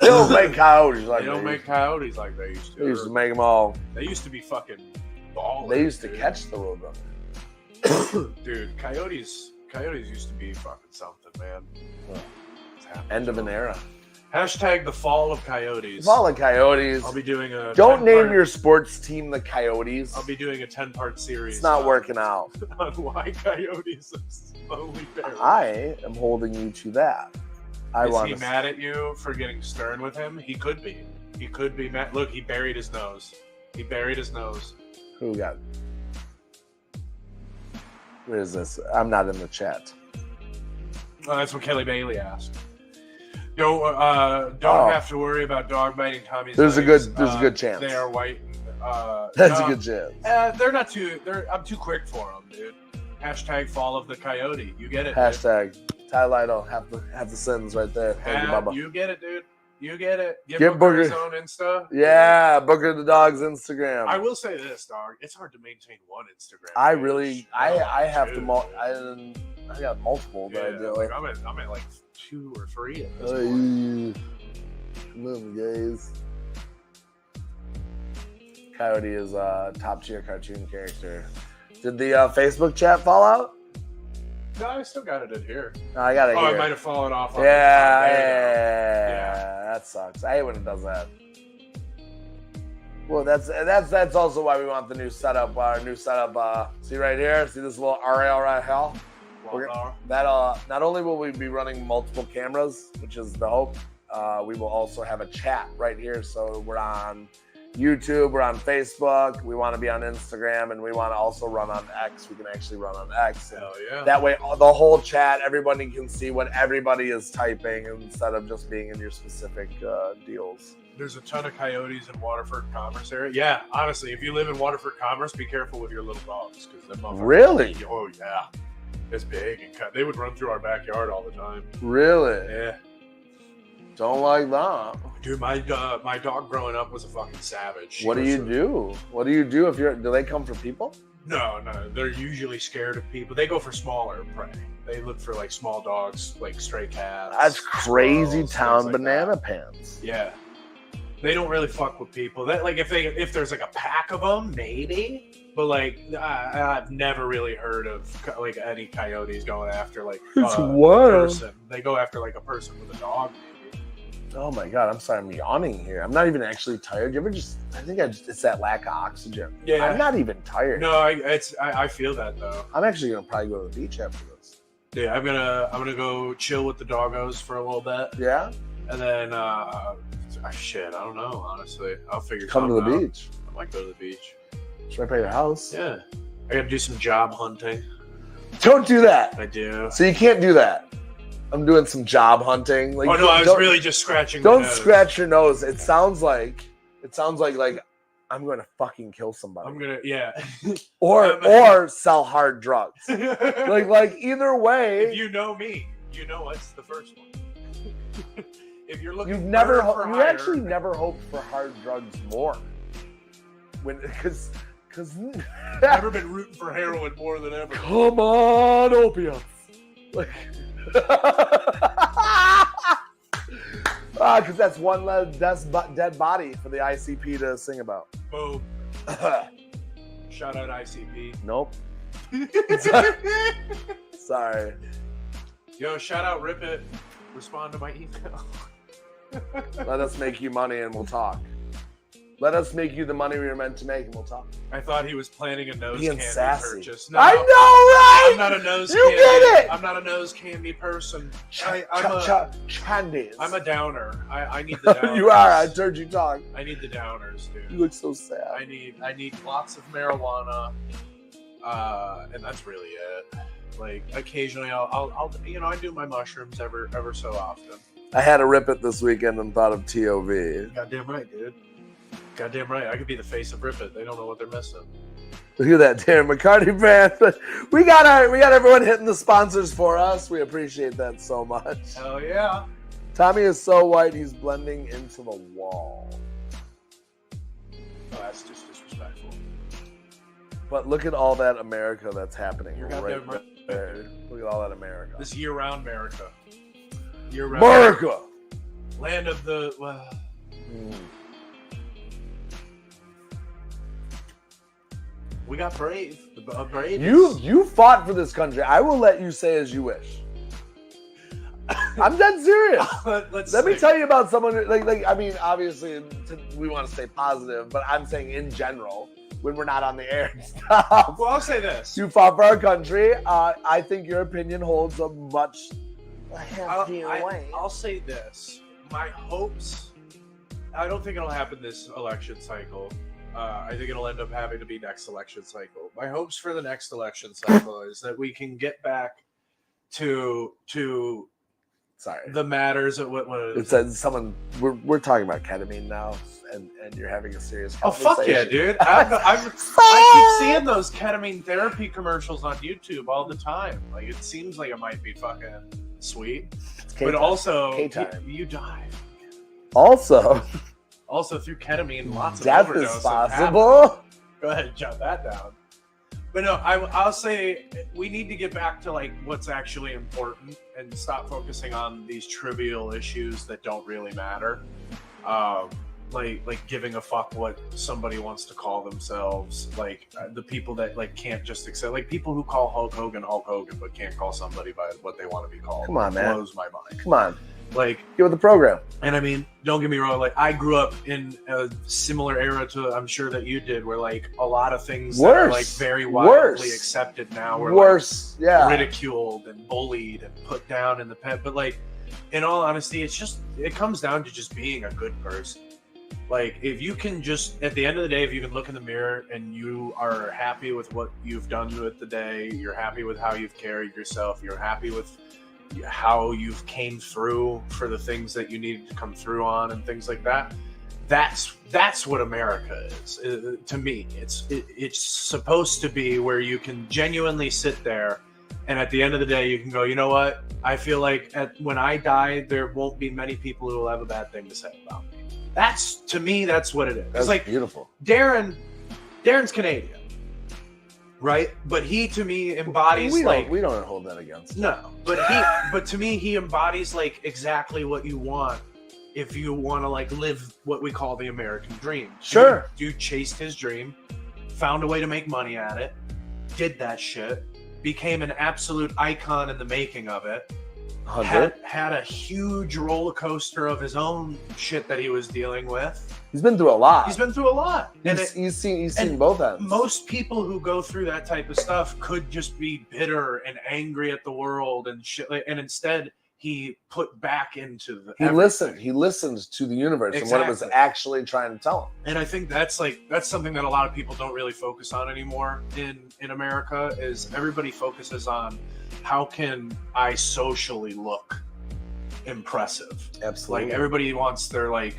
Speaker 1: They don't make coyotes like
Speaker 2: They don't make coyotes like they used to.
Speaker 1: They used to make them all.
Speaker 2: They used to be fucking ballers.
Speaker 1: They used to
Speaker 2: dude.
Speaker 1: catch the roadrunner.
Speaker 2: Dude, coyotes used to be fucking something, man.
Speaker 1: End of an era.
Speaker 2: Hashtag the fall of coyotes.
Speaker 1: Fall of coyotes.
Speaker 2: I'll be doing a.
Speaker 1: Don't name your sports team the Coyotes.
Speaker 2: I'll be doing a 10-part series.
Speaker 1: It's not working out.
Speaker 2: On why coyotes are slowly buried.
Speaker 1: I am holding you to that.
Speaker 2: Is he mad at you for getting stern with him? He could be. He could be mad. Look, he buried his nose.
Speaker 1: Who got? Where is this? I'm not in the chat.
Speaker 2: Oh, that's what Kelly Bailey asked. Don't have to worry about dog biting Tommy's
Speaker 1: There's
Speaker 2: legs.
Speaker 1: a good chance.
Speaker 2: They are white.
Speaker 1: That's a good chance.
Speaker 2: They're not too. I'm too quick for them, dude. Hashtag fall of the coyote. You get it.
Speaker 1: Hashtag Ty Lytle have the sentence right there. Thank you, Bubba.
Speaker 2: You get it, dude. You get it. Give
Speaker 1: Get
Speaker 2: Booker
Speaker 1: Booker
Speaker 2: his own Insta.
Speaker 1: Yeah, Booker the dog's Instagram.
Speaker 2: I will say this, dog. It's hard to maintain one Instagram.
Speaker 1: I
Speaker 2: page. Oh,
Speaker 1: I have
Speaker 2: dude.
Speaker 1: to. I got multiple that I do.
Speaker 2: Like, I'm at like 2 or 3 at this
Speaker 1: Come
Speaker 2: point.
Speaker 1: on, guys. Coyote is a top tier cartoon character. Did the Facebook chat fall out?
Speaker 2: No, I still got it in here.
Speaker 1: No, I got it here.
Speaker 2: I might have fallen off.
Speaker 1: Yeah, that sucks. I hate when it does that. Well, that's also why we want the new setup. Our new setup. See right here. See this little RL right here. Not only will we be running multiple cameras, which is the hope, we will also have a chat right here. So we're on YouTube, we're on Facebook, we want to be on Instagram, and we want to also run on X. We can actually run on X.
Speaker 2: Hell yeah.
Speaker 1: That way, the whole chat, everybody can see what everybody is typing instead of just being in your specific deals.
Speaker 2: There's a ton of coyotes in Waterford Commerce area. Yeah, honestly, if you live in Waterford Commerce, be careful with your little dogs.
Speaker 1: Really?
Speaker 2: Oh, yeah. It's big. And they would run through our backyard all the time.
Speaker 1: Really?
Speaker 2: Yeah.
Speaker 1: Don't like that.
Speaker 2: Dude, my dog growing up was a fucking savage.
Speaker 1: What do you do? What do you do if do they come for people?
Speaker 2: No. They're usually scared of people. They go for smaller prey. They look for like small dogs, like stray cats.
Speaker 1: That's crazy
Speaker 2: squirrels,
Speaker 1: town
Speaker 2: like
Speaker 1: banana
Speaker 2: that.
Speaker 1: pants.
Speaker 2: Yeah. They don't really fuck with people. That like if there's like a pack of them, maybe. But like I've never really heard of like any coyotes going after like
Speaker 1: It's
Speaker 2: a
Speaker 1: wild.
Speaker 2: person. They go after like a person with a dog, maybe.
Speaker 1: Oh my God, I'm sorry, I'm yawning here. I'm not even actually tired. You ever it's that lack of oxygen.
Speaker 2: Yeah.
Speaker 1: I'm not even tired.
Speaker 2: No, I feel that though.
Speaker 1: I'm actually gonna probably go to the beach after this.
Speaker 2: Yeah, I'm gonna go chill with the doggos for a little bit.
Speaker 1: Yeah?
Speaker 2: And then shit, I don't know, honestly. I'll figure
Speaker 1: Come to
Speaker 2: something
Speaker 1: the
Speaker 2: out.
Speaker 1: beach.
Speaker 2: I might go to the beach.
Speaker 1: It's right by your house.
Speaker 2: Yeah. I gotta do some job hunting.
Speaker 1: Don't do that.
Speaker 2: I do.
Speaker 1: So you can't do that. I'm doing some job hunting. Like,
Speaker 2: Oh no, I was really just scratching.
Speaker 1: Don't
Speaker 2: my nose.
Speaker 1: scratch your nose. It sounds like I'm going to fucking kill somebody.
Speaker 2: I'm gonna, yeah.
Speaker 1: or sell hard drugs. like either way.
Speaker 2: If you know me, you know what's the first one. If you're looking,
Speaker 1: You actually never hoped for hard drugs more. Because
Speaker 2: never been rooting for heroin more than ever.
Speaker 1: Come on, opiates. Like, Because that's one dead body for the ICP to sing about.
Speaker 2: Boom. Shout out ICP.
Speaker 1: Nope. Sorry.
Speaker 2: Yo, shout out Rip It. Respond to my email.
Speaker 1: Let us make you money and we'll talk. Let us make you the money we were meant to make and we'll talk.
Speaker 2: I thought he was planning a nose
Speaker 1: Being
Speaker 2: candy
Speaker 1: sassy.
Speaker 2: purchase. No,
Speaker 1: I know, right?
Speaker 2: I'm not a nose
Speaker 1: You
Speaker 2: candy.
Speaker 1: get it!
Speaker 2: I'm not a nose candy person.
Speaker 1: Candies.
Speaker 2: I'm a downer. I need the downers.
Speaker 1: You are. I heard you talk.
Speaker 2: I need the downers,
Speaker 1: You
Speaker 2: dude.
Speaker 1: look so sad.
Speaker 2: I need lots of marijuana, and that's really it. Like occasionally, I'll I do my mushrooms ever so often.
Speaker 1: I had to rip it this weekend and thought of TOV.
Speaker 2: Goddamn right, dude. Goddamn right. I could be the face of Rip It. They don't know what they're missing.
Speaker 1: Look at that Darren McCarty brand. We got everyone hitting the sponsors for us. We appreciate that so much.
Speaker 2: Hell yeah.
Speaker 1: Tommy is so white he's blending into the wall.
Speaker 2: Oh, that's just disrespectful.
Speaker 1: But look at all that America that's happening
Speaker 2: You're
Speaker 1: right
Speaker 2: goddamn right.
Speaker 1: there. Look at all that America.
Speaker 2: This year-round America. Year-round
Speaker 1: America.
Speaker 2: Land of the. We got brave. The brave.
Speaker 1: You fought for this country. I will let you say as you wish. I'm dead serious. Let me tell you about someone who, I mean, obviously we want to stay positive, but I'm saying in general when we're not on the air and stuff.
Speaker 2: Well, I'll say this.
Speaker 1: You fought for our country. I think your opinion holds a much heftier weight.
Speaker 2: I'll say this. My hopes. I don't think it'll happen this election cycle. I think it'll end up having to be next election cycle. My hopes for the next election cycle is that we can get back to the matters of what
Speaker 1: it says someone we're talking about ketamine now, and you're having a serious conversation.
Speaker 2: Oh fuck yeah, dude! I keep seeing those ketamine therapy commercials on YouTube all the time. Like it seems like it might be fucking sweet, but also you die. Also through ketamine, lots of
Speaker 1: death
Speaker 2: overdose
Speaker 1: is possible.
Speaker 2: Go ahead and jot that down. But no, I'll say we need to get back to like what's actually important and stop focusing on these trivial issues that don't really matter. Like giving a fuck what somebody wants to call themselves. Like the people that like can't just accept, like people who call Hulk Hogan but can't call somebody by what they want to be called.
Speaker 1: Come on, man.
Speaker 2: Blows my mind.
Speaker 1: Come on.
Speaker 2: Like
Speaker 1: get with the program.
Speaker 2: And I mean, don't get me wrong. Like I grew up in a similar era to I'm sure that you did, where like a lot of things that are like very widely accepted now were like ridiculed and bullied and put down in the pen. But like, in all honesty, it comes down to just being a good person. Like if you can just at the end of the day, if you can look in the mirror and you are happy with what you've done with the day, you're happy with how you've carried yourself, you're happy with how you've came through for the things that you needed to come through on and things like that. That's what America is. To me, it's supposed to be where you can genuinely sit there and at the end of the day you can go, you know what? I feel like when I die, there won't be many people who will have a bad thing to say about me. To me, that's what it is.
Speaker 1: That's
Speaker 2: like
Speaker 1: beautiful.
Speaker 2: Darren's Canadian. Right, but he to me embodies
Speaker 1: we don't hold that against him.
Speaker 2: No, but to me he embodies like exactly what you want if you want to like live what we call the American dream.
Speaker 1: Sure,
Speaker 2: dude chased his dream, found a way to make money at it, did that shit, became an absolute icon in the making of it. Had a huge roller coaster of his own shit that he was dealing with.
Speaker 1: He's been through a lot.
Speaker 2: He's
Speaker 1: seen both ends.
Speaker 2: Most people who go through that type of stuff could just be bitter and angry at the world and shit. And instead, he put back into the.
Speaker 1: He listened to the universe and what it was actually trying to tell him.
Speaker 2: And I think that's something that a lot of people don't really focus on anymore in America. Is everybody focuses on how can I socially look impressive?
Speaker 1: Absolutely.
Speaker 2: Like everybody wants their like.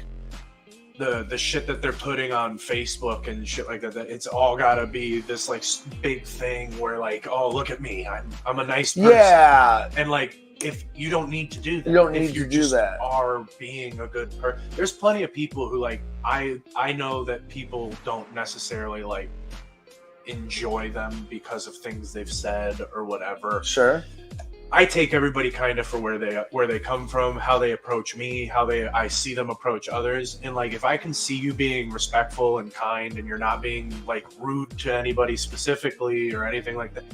Speaker 2: The shit that they're putting on Facebook and shit like that, it's all gotta be this like big thing where like, oh look at me, I'm a nice person.
Speaker 1: Yeah.
Speaker 2: And like if you don't need to do that.
Speaker 1: You don't need to do that.
Speaker 2: Are being a good person. There's plenty of people who like I know that people don't necessarily like enjoy them because of things they've said or whatever.
Speaker 1: Sure.
Speaker 2: I take everybody kind of for where they come from, how they approach me, I see them approach others. And like, if I can see you being respectful and kind and you're not being like rude to anybody specifically or anything like that,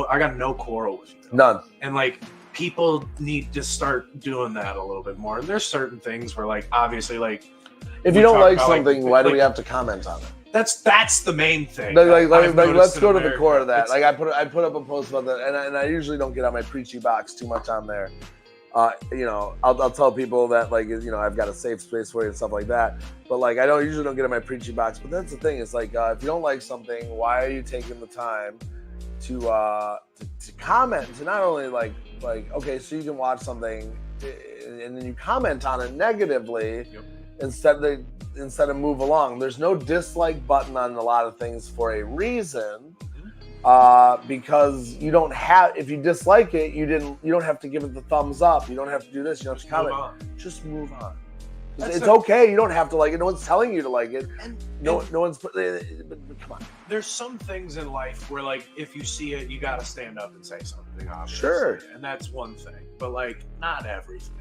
Speaker 2: I got no quarrel with you.
Speaker 1: None.
Speaker 2: And like, people need to start doing that a little bit more. And there's certain things where like, obviously, like,
Speaker 1: if you don't like something, why do we have to comment on it?
Speaker 2: That's the main thing.
Speaker 1: Like let's go to the core of that. Like I put up a post about that, and I usually don't get on my preachy box too much on there. You know, I'll tell people that, like, you know, I've got a safe space for you and stuff like that. But like, I usually don't get on my preachy box. But that's the thing. It's like, if you don't like something, why are you taking the time to comment? To not only like okay, so you can watch something and then you comment on it negatively.
Speaker 2: Yep.
Speaker 1: Instead of move along. There's no dislike button on a lot of things for a reason, because you don't have, if you dislike it, you don't have to give it the thumbs up. You don't have to do this. You don't have to comment. Just move on. It's okay. You don't have to like it. No one's telling you to like it. No one's. But come on.
Speaker 2: There's some things in life where, like, if you see it, you got to stand up and say something. Obviously.
Speaker 1: Sure.
Speaker 2: And that's one thing. But like, not everything.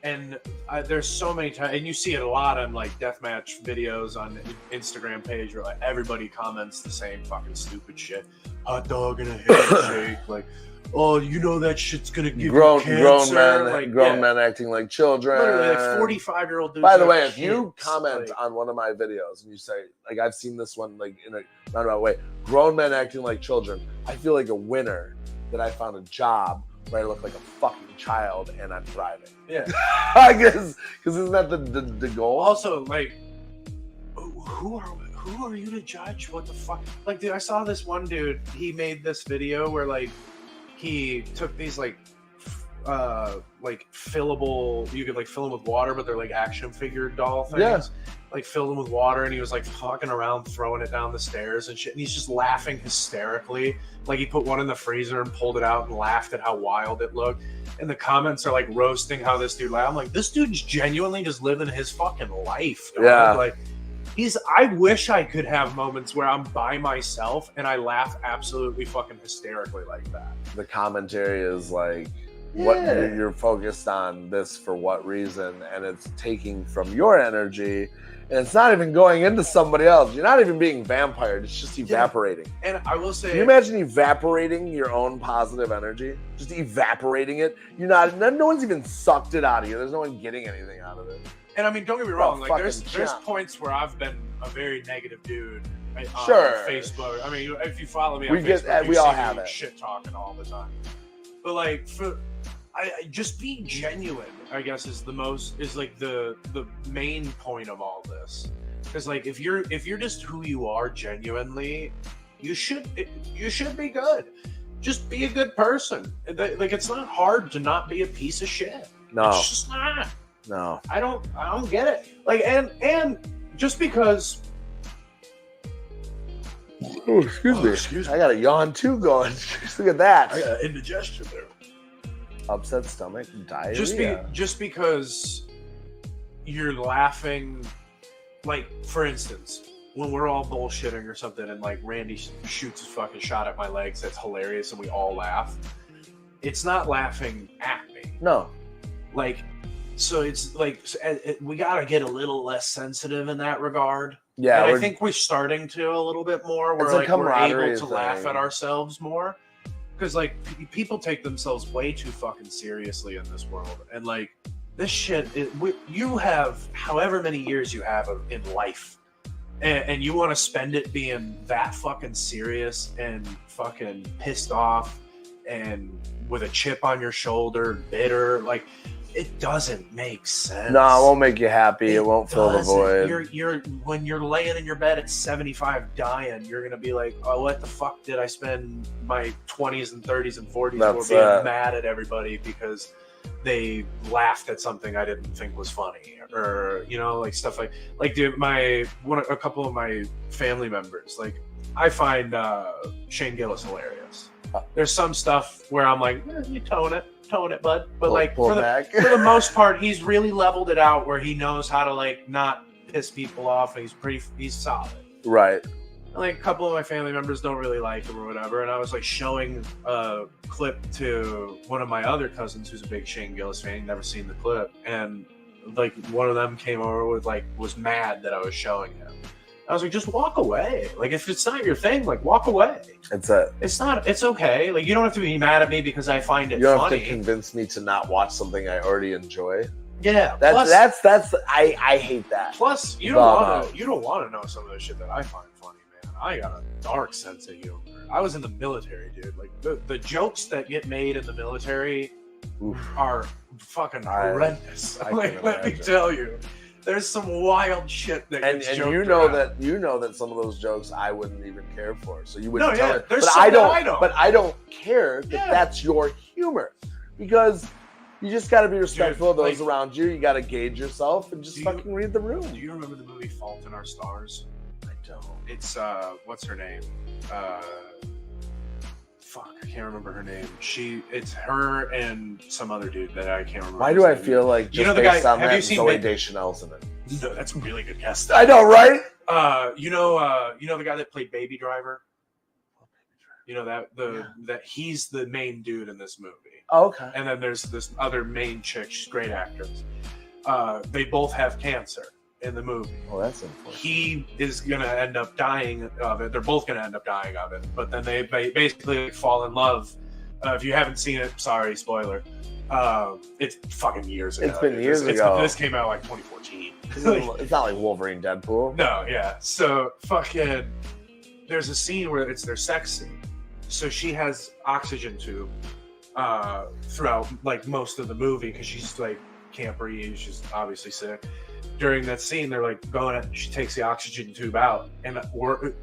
Speaker 2: And there's so many times, and you see it a lot on like deathmatch videos on the Instagram page, where like everybody comments the same fucking stupid shit. Hot dog and a handshake, like, oh, you know that shit's gonna give you cancer.
Speaker 1: Grown men acting like children.
Speaker 2: Literally, like 45-year-old dudes.
Speaker 1: By the way, if you comment on one of my videos and you say, like, I've seen this one like in a roundabout way, grown men acting like children, I feel like a winner that I found a job where I look like a fucking child and I'm thriving.
Speaker 2: Yeah.
Speaker 1: I guess, because isn't that the goal?
Speaker 2: Also, like, who are you to judge? What the fuck? Like, dude, I saw this one dude, he made this video where like he took these like fillable, you could like fill them with water, but they're like action figure doll things.
Speaker 1: Yeah.
Speaker 2: Like filled them with water, and he was like fucking around, throwing it down the stairs and shit. And he's just laughing hysterically. Like he put one in the freezer and pulled it out and laughed at how wild it looked. And the comments are like roasting how this dude laughed. I'm like, this dude's genuinely just living his fucking life. Dog.
Speaker 1: Yeah.
Speaker 2: Like I wish I could have moments where I'm by myself and I laugh absolutely fucking hysterically like that.
Speaker 1: The commentary is like, what you're focused on this for what reason, and it's taking from your energy. And it's not even going into somebody else. You're not even being vampired. It's just evaporating.
Speaker 2: Yeah. And I will say,
Speaker 1: can you imagine evaporating your own positive energy? Just evaporating it. No one's even sucked it out of you. There's no one getting anything out of it.
Speaker 2: And I mean, don't get me wrong. Like, there's points where I've been a very negative dude on Facebook. I mean, if you follow me on Facebook,
Speaker 1: we all have it.
Speaker 2: Shit talking all the time. But like, just be genuine, I guess, is like the main point of all this. Because like, if you're just who you are genuinely, you should be good. Just be a good person. Like, it's not hard to not be a piece of shit.
Speaker 1: No,
Speaker 2: it's just not.
Speaker 1: No,
Speaker 2: I don't get it. Like, and just because.
Speaker 1: Oh, excuse me. I got a yawn too going. Look at that.
Speaker 2: I got indigestion there.
Speaker 1: Upset stomach, diarrhea.
Speaker 2: Just because you're laughing, like, for instance, when we're all bullshitting or something and like Randy shoots a fucking shot at my legs, that's hilarious and we all laugh. It's not laughing at me.
Speaker 1: No.
Speaker 2: Like, so it's like, we gotta get a little less sensitive in that regard.
Speaker 1: Yeah.
Speaker 2: And I think we're starting to a little bit more. We're able to laugh at ourselves more. Because, like, people take themselves way too fucking seriously in this world. And, like, this shit, you have however many years you have in life. And you want to spend it being that fucking serious and fucking pissed off and with a chip on your shoulder, bitter. Like, it doesn't make sense.
Speaker 1: No, it won't make you happy. It won't fill the void.
Speaker 2: When you're laying in your bed at 75 dying, you're going to be like, oh, what the fuck did I spend my 20s and 30s and 40s for being mad at everybody because they laughed at something I didn't think was funny, or, you know, like stuff like dude, a couple of my family members, like, I find Shane Gillis hilarious. There's some stuff where I'm like, you tone it, bud. But like, for the most part, he's really leveled it out where he knows how to, like, not piss people off, and he's solid.
Speaker 1: Right.
Speaker 2: like a couple of my family members don't really like him or whatever, and I was like showing a clip to one of my other cousins who's a big Shane Gillis fan, never seen the clip, and like one of them came over with like was mad that I was showing him. I was like, just walk away. Like if it's not your thing, like walk away.
Speaker 1: It's it.
Speaker 2: It's okay. Like you don't have to be mad at me because I find it
Speaker 1: You don't
Speaker 2: funny.
Speaker 1: have to convince me to not watch something I already enjoy.
Speaker 2: Yeah.
Speaker 1: That's I hate that.
Speaker 2: Plus, you don't want to know some of the shit that I find funny, man. I got a dark sense of humor. I was in the military, dude. Like the jokes that get made in the military are fucking horrendous. Like, let me tell you, there's some wild shit that gets joked
Speaker 1: you know that some of those jokes I wouldn't even care for. So you wouldn't tell it. But I don't. But I don't care that that's your humor, because you just got to be respectful of those around you. You got to gauge yourself and just fucking read the room.
Speaker 2: Do you remember the movie Fault in Our Stars?
Speaker 1: I don't.
Speaker 2: It's what's her name? Fuck, I can't remember her name. It's her and some other dude that I can't remember.
Speaker 1: Why do I feel like just based on that, Zoe Deschanel's in it?
Speaker 2: No, that's a really good guess.
Speaker 1: I know, right?
Speaker 2: You know the guy that played Baby Driver. You know that he's the main dude in this movie.
Speaker 1: Oh, okay.
Speaker 2: And then there's this other main chick. She's a great actress. They both have cancer in the movie.
Speaker 1: Oh, that's important.
Speaker 2: He is gonna end up dying of it. They're both gonna end up dying of it. But then they basically fall in love. If you haven't seen it, sorry, spoiler. It's fucking years ago.
Speaker 1: It's been years ago.
Speaker 2: This came out like 2014.
Speaker 1: It's not like Wolverine, Deadpool.
Speaker 2: No, yeah. So fucking, there's a scene where it's their sex scene. So she has oxygen tube throughout like most of the movie because she's like can't breathe. She's obviously sick. During that scene, they're like she takes the oxygen tube out, and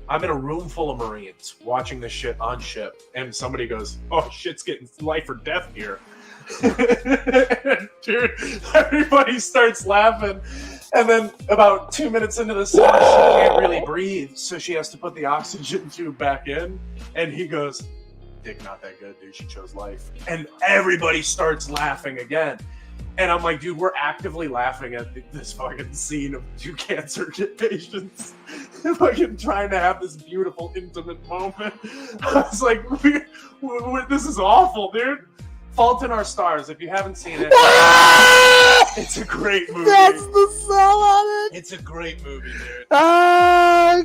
Speaker 2: I'm in a room full of Marines watching this shit on ship, and somebody goes, "Oh, shit's getting life or death here." Dude, everybody starts laughing, and then about 2 minutes into the scene, she can't really breathe, so she has to put the oxygen tube back in, and he goes, "Dick, not that good, dude. She chose life," and everybody starts laughing again. And I'm like, dude, we're actively laughing at this fucking scene of two cancer patients fucking trying to have this beautiful, intimate moment. I was like, this is awful, dude. Fault in Our Stars. If you haven't seen it, it's a great movie.
Speaker 1: That's the sell on it.
Speaker 2: It's a great movie, dude.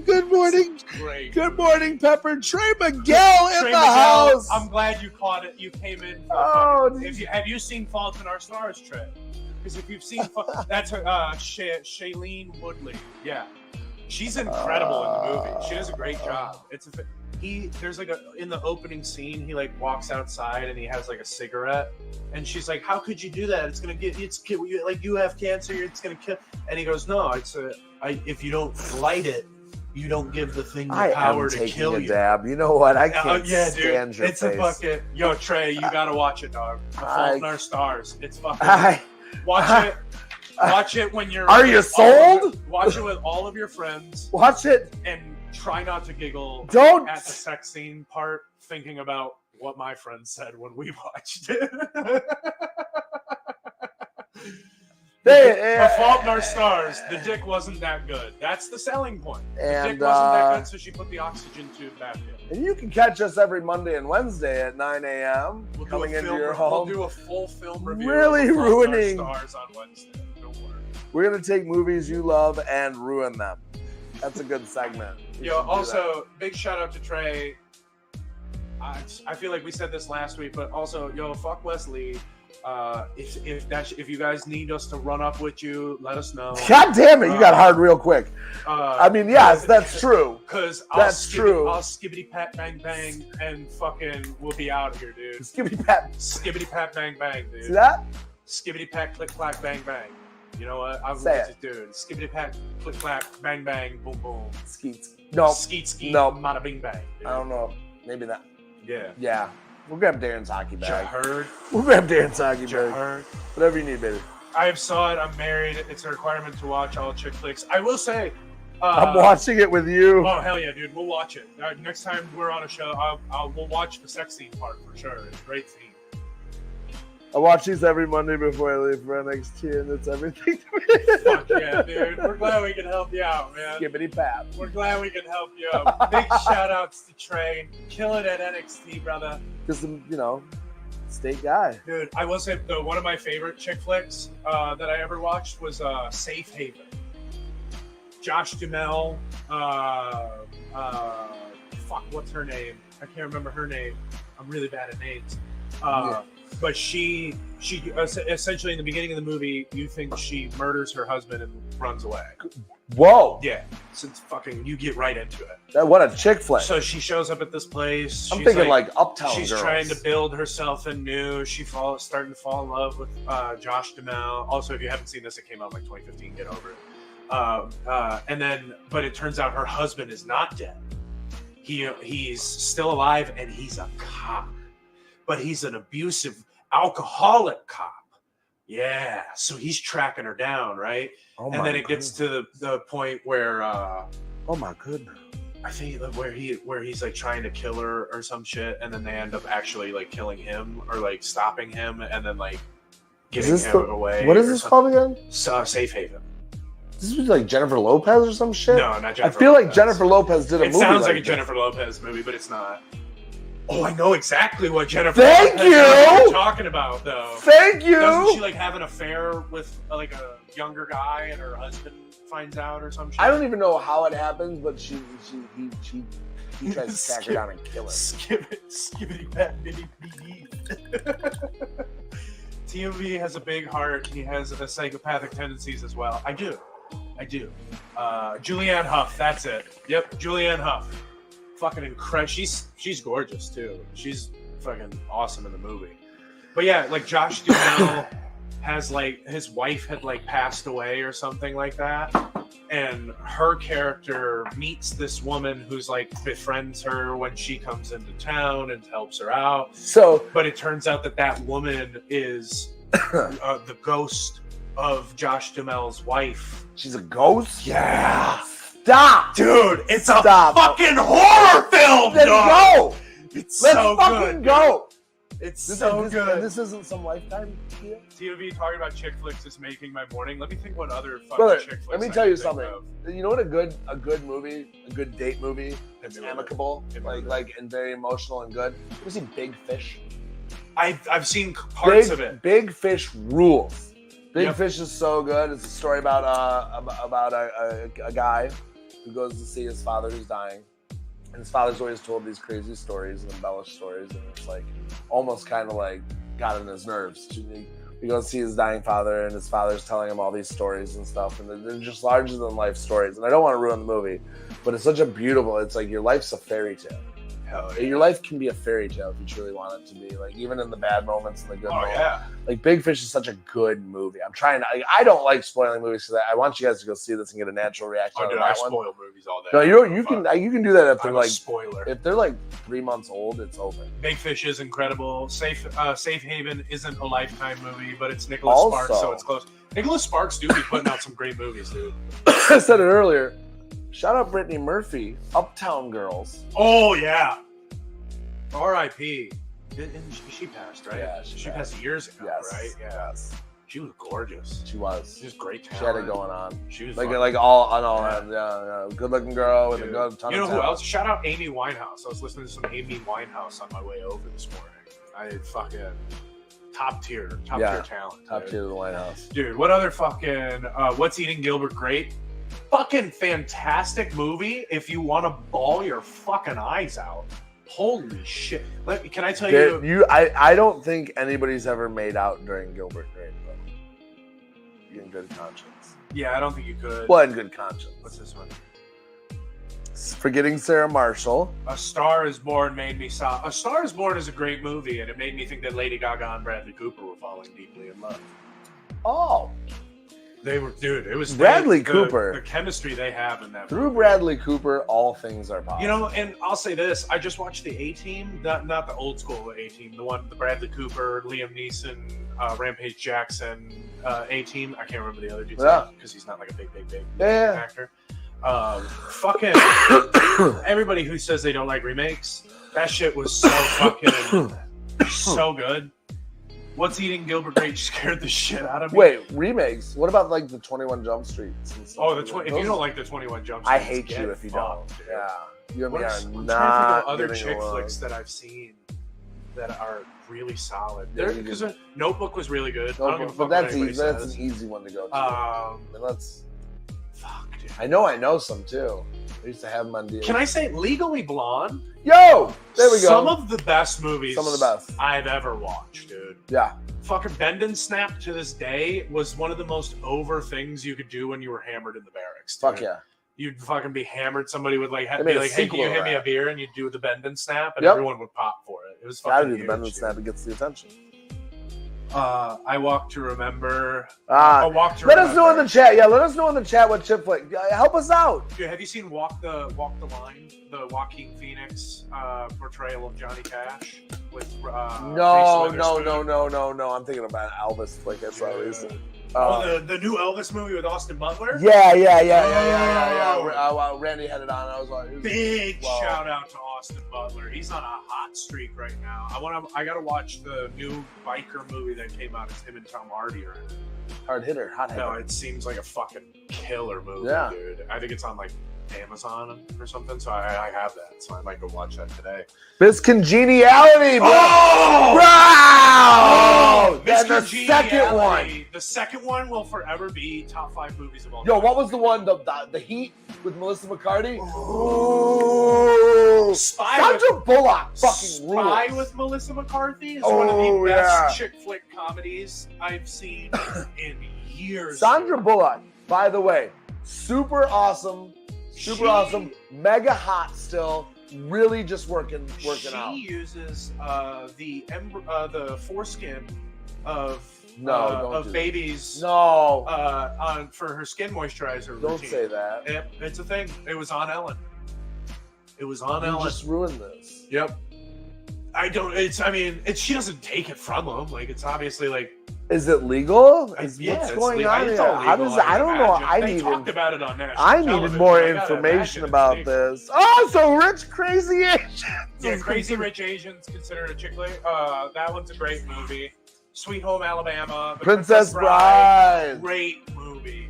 Speaker 1: Good morning.
Speaker 2: It's great.
Speaker 1: Good morning, Pepper. Trey Miguel in the house.
Speaker 2: I'm glad you caught it. You came in. Have you seen Fault in Our Stars, Trey? Because if you've seen, that's her, Shailene Woodley. Yeah, she's incredible in the movie. She does a great job. There's like in the opening scene, he like walks outside and he has like a cigarette, and she's like, "How could you do that? It's gonna like you have cancer. It's gonna kill." And he goes, "No, if you don't light it, you don't give the thing the power to kill you."
Speaker 1: Dab. You know what? I can't stand your
Speaker 2: it's
Speaker 1: face.
Speaker 2: A fucking Trey. You gotta watch it, dog. The Fault in Our Stars. It's fucking. Watch it. Watch it when you're.
Speaker 1: Are you sold?
Speaker 2: Watch it with all of your friends.
Speaker 1: Watch it
Speaker 2: and try not to giggle.
Speaker 1: Don't
Speaker 2: at the sex scene part, thinking about what my friends said when we watched it. The Fault in Our Stars. The dick wasn't that good. That's the selling point. The dick wasn't that good, so she put the oxygen tube back in.
Speaker 1: And you can catch us every Monday and Wednesday at 9 a.m. Coming into your home.
Speaker 2: We'll do a full film review.
Speaker 1: Really
Speaker 2: of
Speaker 1: ruining.
Speaker 2: Fault in Our Stars on Wednesday. Don't worry.
Speaker 1: We're gonna take movies you love and ruin them. That's a good segment.
Speaker 2: Also, big shout out to Trey. I feel like we said this last week, but also, fuck Wesley. If you guys need us to run up with you, let us know.
Speaker 1: God damn it, you got hard real quick. I mean, yes, that's true.
Speaker 2: Because
Speaker 1: that's true.
Speaker 2: I'll skibbity pat bang bang and fucking we'll be out of here, dude.
Speaker 1: Skibbity
Speaker 2: pat bang bang, dude.
Speaker 1: See that?
Speaker 2: Skibbity pat click clack bang bang. You know what? I'm
Speaker 1: Say
Speaker 2: going to do it. Skibbity pat click clack bang bang boom boom.
Speaker 1: Skeet. No.
Speaker 2: Skeet.
Speaker 1: No.
Speaker 2: Mada bing bang. Dude.
Speaker 1: I don't know. Maybe not.
Speaker 2: Yeah.
Speaker 1: Yeah. We'll grab Darren's hockey bag.
Speaker 2: Heard.
Speaker 1: We'll grab Darren's hockey bag.
Speaker 2: Heard.
Speaker 1: Whatever you need, baby.
Speaker 2: I saw it. I'm married. It's a requirement to watch all chick flicks. I will say.
Speaker 1: I'm watching it with you.
Speaker 2: Oh hell yeah, dude! We'll watch it. Next time we're on a show, we'll watch the sex scene part for sure. It's a great scene.
Speaker 1: I watch these every Monday before I leave for NXT, and it's everything to me.
Speaker 2: Fuck yeah, dude. We're glad we can help you out, man.
Speaker 1: Skibbity pap.
Speaker 2: We're glad we can help you out. Big shout outs to Trey. Killing at NXT, brother.
Speaker 1: Just, state guy.
Speaker 2: Dude, I will say, though, one of my favorite chick flicks that I ever watched was Safe Haven. Josh Duhamel. What's her name? I can't remember her name. I'm really bad at names. But she essentially in the beginning of the movie, you think she murders her husband and runs away.
Speaker 1: Whoa.
Speaker 2: Yeah. So it's fucking, you get right into it.
Speaker 1: What a chick flick.
Speaker 2: So she shows up at this place.
Speaker 1: I'm thinking like Uptown
Speaker 2: She's
Speaker 1: Girls.
Speaker 2: trying to build herself anew. Starting to fall in love with Josh Duhamel. Also, if you haven't seen this, it came out like 2015. Get over it. But it turns out her husband is not dead. He's still alive, and he's a cop. But he's an abusive, alcoholic cop. Yeah. So he's tracking her down, right? And then it gets to the point where
Speaker 1: oh my goodness.
Speaker 2: I think where he's like trying to kill her or some shit, and then they end up actually like killing him or like stopping him, and then like getting him away.
Speaker 1: What is this called again?
Speaker 2: Safe Haven.
Speaker 1: This was like Jennifer Lopez or some shit?
Speaker 2: No, not Jennifer.
Speaker 1: I feel
Speaker 2: Lopez.
Speaker 1: Like Jennifer Lopez did a movie.
Speaker 2: It sounds like a
Speaker 1: this.
Speaker 2: Jennifer Lopez movie, but it's not. Oh, I know exactly what Jennifer
Speaker 1: Thank
Speaker 2: Lopez
Speaker 1: you!
Speaker 2: you're talking about, though.
Speaker 1: Thank you!
Speaker 2: Doesn't she like have an affair with like a younger guy, and her husband finds out or some shit?
Speaker 1: I don't even know how it happens, but he tries to track her down and kill her.
Speaker 2: Skibbity pat bitty bitty. TMV has a big heart. He has a psychopathic tendencies as well. I do. Julianne Hough, that's it. Yep, Julianne Hough. Fucking incredible. She's gorgeous too. She's fucking awesome in the movie. But yeah, like Josh Duhamel has like his wife had like passed away or something like that, and her character meets this woman who's like befriends her when she comes into town and helps her out. But it turns out that woman is the ghost of Josh Duhamel's wife.
Speaker 1: She's a ghost?
Speaker 2: Yeah.
Speaker 1: Stop!
Speaker 2: Dude, it's a fucking horror film,
Speaker 1: Let's go!
Speaker 2: Let's so
Speaker 1: fucking
Speaker 2: good,
Speaker 1: go!
Speaker 2: It's so good.
Speaker 1: This isn't some Lifetime deal?
Speaker 2: TOV talking about chick flicks is making my morning. Let me think what other fucking
Speaker 1: Brother,
Speaker 2: chick flicks
Speaker 1: let me tell you something. You know what a good movie, a good date movie that's amicable, like and very emotional and good? You ever seen Big Fish?
Speaker 2: I've seen parts of it.
Speaker 1: Big Fish rules. Big Fish is so good. It's a story about a guy who goes to see his father who's dying. And his father's always told these crazy stories and embellished stories, and it's like almost kind of like got on his nerves. He goes to see his dying father, and his father's telling him all these stories and stuff, and they're just larger than life stories. And I don't want to ruin the movie, but it's such a beautiful. It's like your life's a fairy tale.
Speaker 2: Hell yeah.
Speaker 1: Your life can be a fairy tale if you truly want it to be. Like even in the bad moments and the good moments.
Speaker 2: Yeah.
Speaker 1: Like Big Fish is such a good movie. I'm trying to. I don't like spoiling movies because I want you guys to go see this and get a natural reaction.
Speaker 2: I spoil movies all day.
Speaker 1: No, you can do that if they're like
Speaker 2: spoiler.
Speaker 1: If they're like 3 months old, it's over.
Speaker 2: Big Fish is incredible. Safe Haven isn't a Lifetime movie, but it's Nicholas Sparks, so it's close. Nicholas Sparks do be putting out some great movies, dude.
Speaker 1: I said it earlier. Shout out Brittany Murphy, Uptown Girls.
Speaker 2: Oh yeah. R.I.P. She passed, right?
Speaker 1: Yeah,
Speaker 2: she passed years ago, right? Yeah.
Speaker 1: Yes.
Speaker 2: She was gorgeous.
Speaker 1: She was.
Speaker 2: She was great talent.
Speaker 1: She had it going on.
Speaker 2: She was
Speaker 1: like all on all ends. Yeah. Good looking girl with a good ton of talent.
Speaker 2: Who else? Shout out Amy Winehouse. I was listening to some Amy Winehouse on my way over this morning. I fucking top tier talent.
Speaker 1: Top tier to the Winehouse.
Speaker 2: Dude, what other fucking What's Eating Gilbert Grape? Fucking fantastic movie if you want to bawl your fucking eyes out. Holy shit. Can I tell you?
Speaker 1: I don't think anybody's ever made out during Gilbert Grape, though. In good conscience.
Speaker 2: Yeah, I don't think you could.
Speaker 1: Well, in good conscience.
Speaker 2: What's this one?
Speaker 1: Forgetting Sarah Marshall.
Speaker 2: A Star is Born made me sob. A Star is Born is a great movie, and it made me think that Lady Gaga and Bradley Cooper were falling deeply in love.
Speaker 1: Oh.
Speaker 2: They were, dude. It was
Speaker 1: Bradley Cooper.
Speaker 2: The chemistry they have in that.
Speaker 1: Through
Speaker 2: movie.
Speaker 1: Bradley Cooper, all things are possible.
Speaker 2: You know, and I'll say this: I just watched the A-Team, not the old school A-Team, the Bradley Cooper, Liam Neeson, Rampage Jackson A-Team. I can't remember the other dude's name because he's not like a big actor. Fucking everybody who says they don't like remakes, that shit was so fucking so good. What's Eating Gilbert Grape scared the shit out of me.
Speaker 1: Wait, remakes? What about like the 21 Jump Streets? And stuff?
Speaker 2: Oh, if you don't like the 21 Jump Streets,
Speaker 1: I hate you if you don't.
Speaker 2: Dude.
Speaker 1: Yeah, you and me
Speaker 2: I'm
Speaker 1: are
Speaker 2: trying to think
Speaker 1: not
Speaker 2: of other
Speaker 1: getting
Speaker 2: chick
Speaker 1: along.
Speaker 2: flicks that I've seen that are really solid.
Speaker 1: Yeah,
Speaker 2: Because Notebook was really good.
Speaker 1: No,
Speaker 2: I don't give a
Speaker 1: but
Speaker 2: fuck
Speaker 1: that's
Speaker 2: what anybody
Speaker 1: easy. That's
Speaker 2: says.
Speaker 1: an easy one to go to. And let's.
Speaker 2: Fuck, dude.
Speaker 1: I know some too. I used to have them on DVD.
Speaker 2: Can I say Legally Blonde?
Speaker 1: Yo, there we go.
Speaker 2: Some of the best movies.
Speaker 1: Some of the best
Speaker 2: I've ever watched, dude.
Speaker 1: Yeah.
Speaker 2: Fucking Bend and Snap to this day was one of the most over things you could do when you were hammered in the barracks. Dude.
Speaker 1: Fuck yeah.
Speaker 2: You'd fucking be hammered. Somebody would like
Speaker 1: They
Speaker 2: be
Speaker 1: made a
Speaker 2: like, "Hey, can
Speaker 1: sequel
Speaker 2: you
Speaker 1: to
Speaker 2: hit me a
Speaker 1: that.
Speaker 2: beer?" And you'd do the Bend and Snap, and
Speaker 1: Yep.
Speaker 2: everyone would pop for it. It was
Speaker 1: Gotta
Speaker 2: fucking
Speaker 1: do the
Speaker 2: huge,
Speaker 1: bend and
Speaker 2: dude.
Speaker 1: snap. It gets the attention.
Speaker 2: I Walk to Remember.
Speaker 1: Ah,
Speaker 2: I Walk to
Speaker 1: let
Speaker 2: Remember.
Speaker 1: us know in the chat. Yeah, let us know in the chat what chip flick. Help us out.
Speaker 2: Dude, have you seen Walk the Line? The Joaquin Phoenix portrayal of Johnny Cash with
Speaker 1: No.
Speaker 2: Reese Witherspoon.
Speaker 1: No. I'm thinking about Elvis flick I saw recently.
Speaker 2: The new Elvis movie with Austin Butler?
Speaker 1: Yeah.
Speaker 2: Oh.
Speaker 1: Randy had it on. I was like,
Speaker 2: Big
Speaker 1: wow.
Speaker 2: shout out to Austin Butler. He's on a hot streak right now. I gotta watch the new biker movie that came out. It's him and Tom Hardy are in it.
Speaker 1: hard hitter, hot hitter.
Speaker 2: No, it seems like a fucking killer movie,
Speaker 1: Yeah.
Speaker 2: dude. I think it's on like Amazon or something, so I have that, so I might go watch that today.
Speaker 1: This congeniality, bro.
Speaker 2: Oh!
Speaker 1: Wow!
Speaker 2: Miss
Speaker 1: That's the second one.
Speaker 2: Congeniality. The second one will forever be top 5 movies of all
Speaker 1: Yo,
Speaker 2: time.
Speaker 1: what was the one? The Heat with Melissa McCarty.
Speaker 2: Ooh.
Speaker 1: Ooh.
Speaker 2: Spy with-
Speaker 1: Sandra Bullock fucking
Speaker 2: Spy
Speaker 1: rules.
Speaker 2: with Melissa McCarthy is one of the best chick flick comedies I've seen in years.
Speaker 1: Sandra Bullock, by the way, super awesome, mega hot still, really just working out.
Speaker 2: She uses the foreskin of
Speaker 1: Don't
Speaker 2: of
Speaker 1: do
Speaker 2: babies
Speaker 1: No,
Speaker 2: for her skin moisturizer
Speaker 1: don't
Speaker 2: routine.
Speaker 1: say that.
Speaker 2: Yep, it's a thing. It was on Ellen. It was on
Speaker 1: You
Speaker 2: Ellen.
Speaker 1: just ruined this.
Speaker 2: Yep. She doesn't take it from him. Like, it's obviously like.
Speaker 1: Is it legal?
Speaker 2: Yeah,
Speaker 1: What's
Speaker 2: it's
Speaker 1: going
Speaker 2: legal.
Speaker 1: on
Speaker 2: It's
Speaker 1: here?
Speaker 2: all
Speaker 1: How
Speaker 2: legal,
Speaker 1: does I don't know.
Speaker 2: imagine. They talked about it on national
Speaker 1: I needed
Speaker 2: television.
Speaker 1: more
Speaker 2: I gotta
Speaker 1: information
Speaker 2: imagine
Speaker 1: about
Speaker 2: it's
Speaker 1: this. Oh, so rich, crazy Asians.
Speaker 2: Yeah, Crazy Rich Asians considered a chick flick. That one's a great movie. Sweet Home Alabama. The
Speaker 1: Princess Bride.
Speaker 2: Great movie.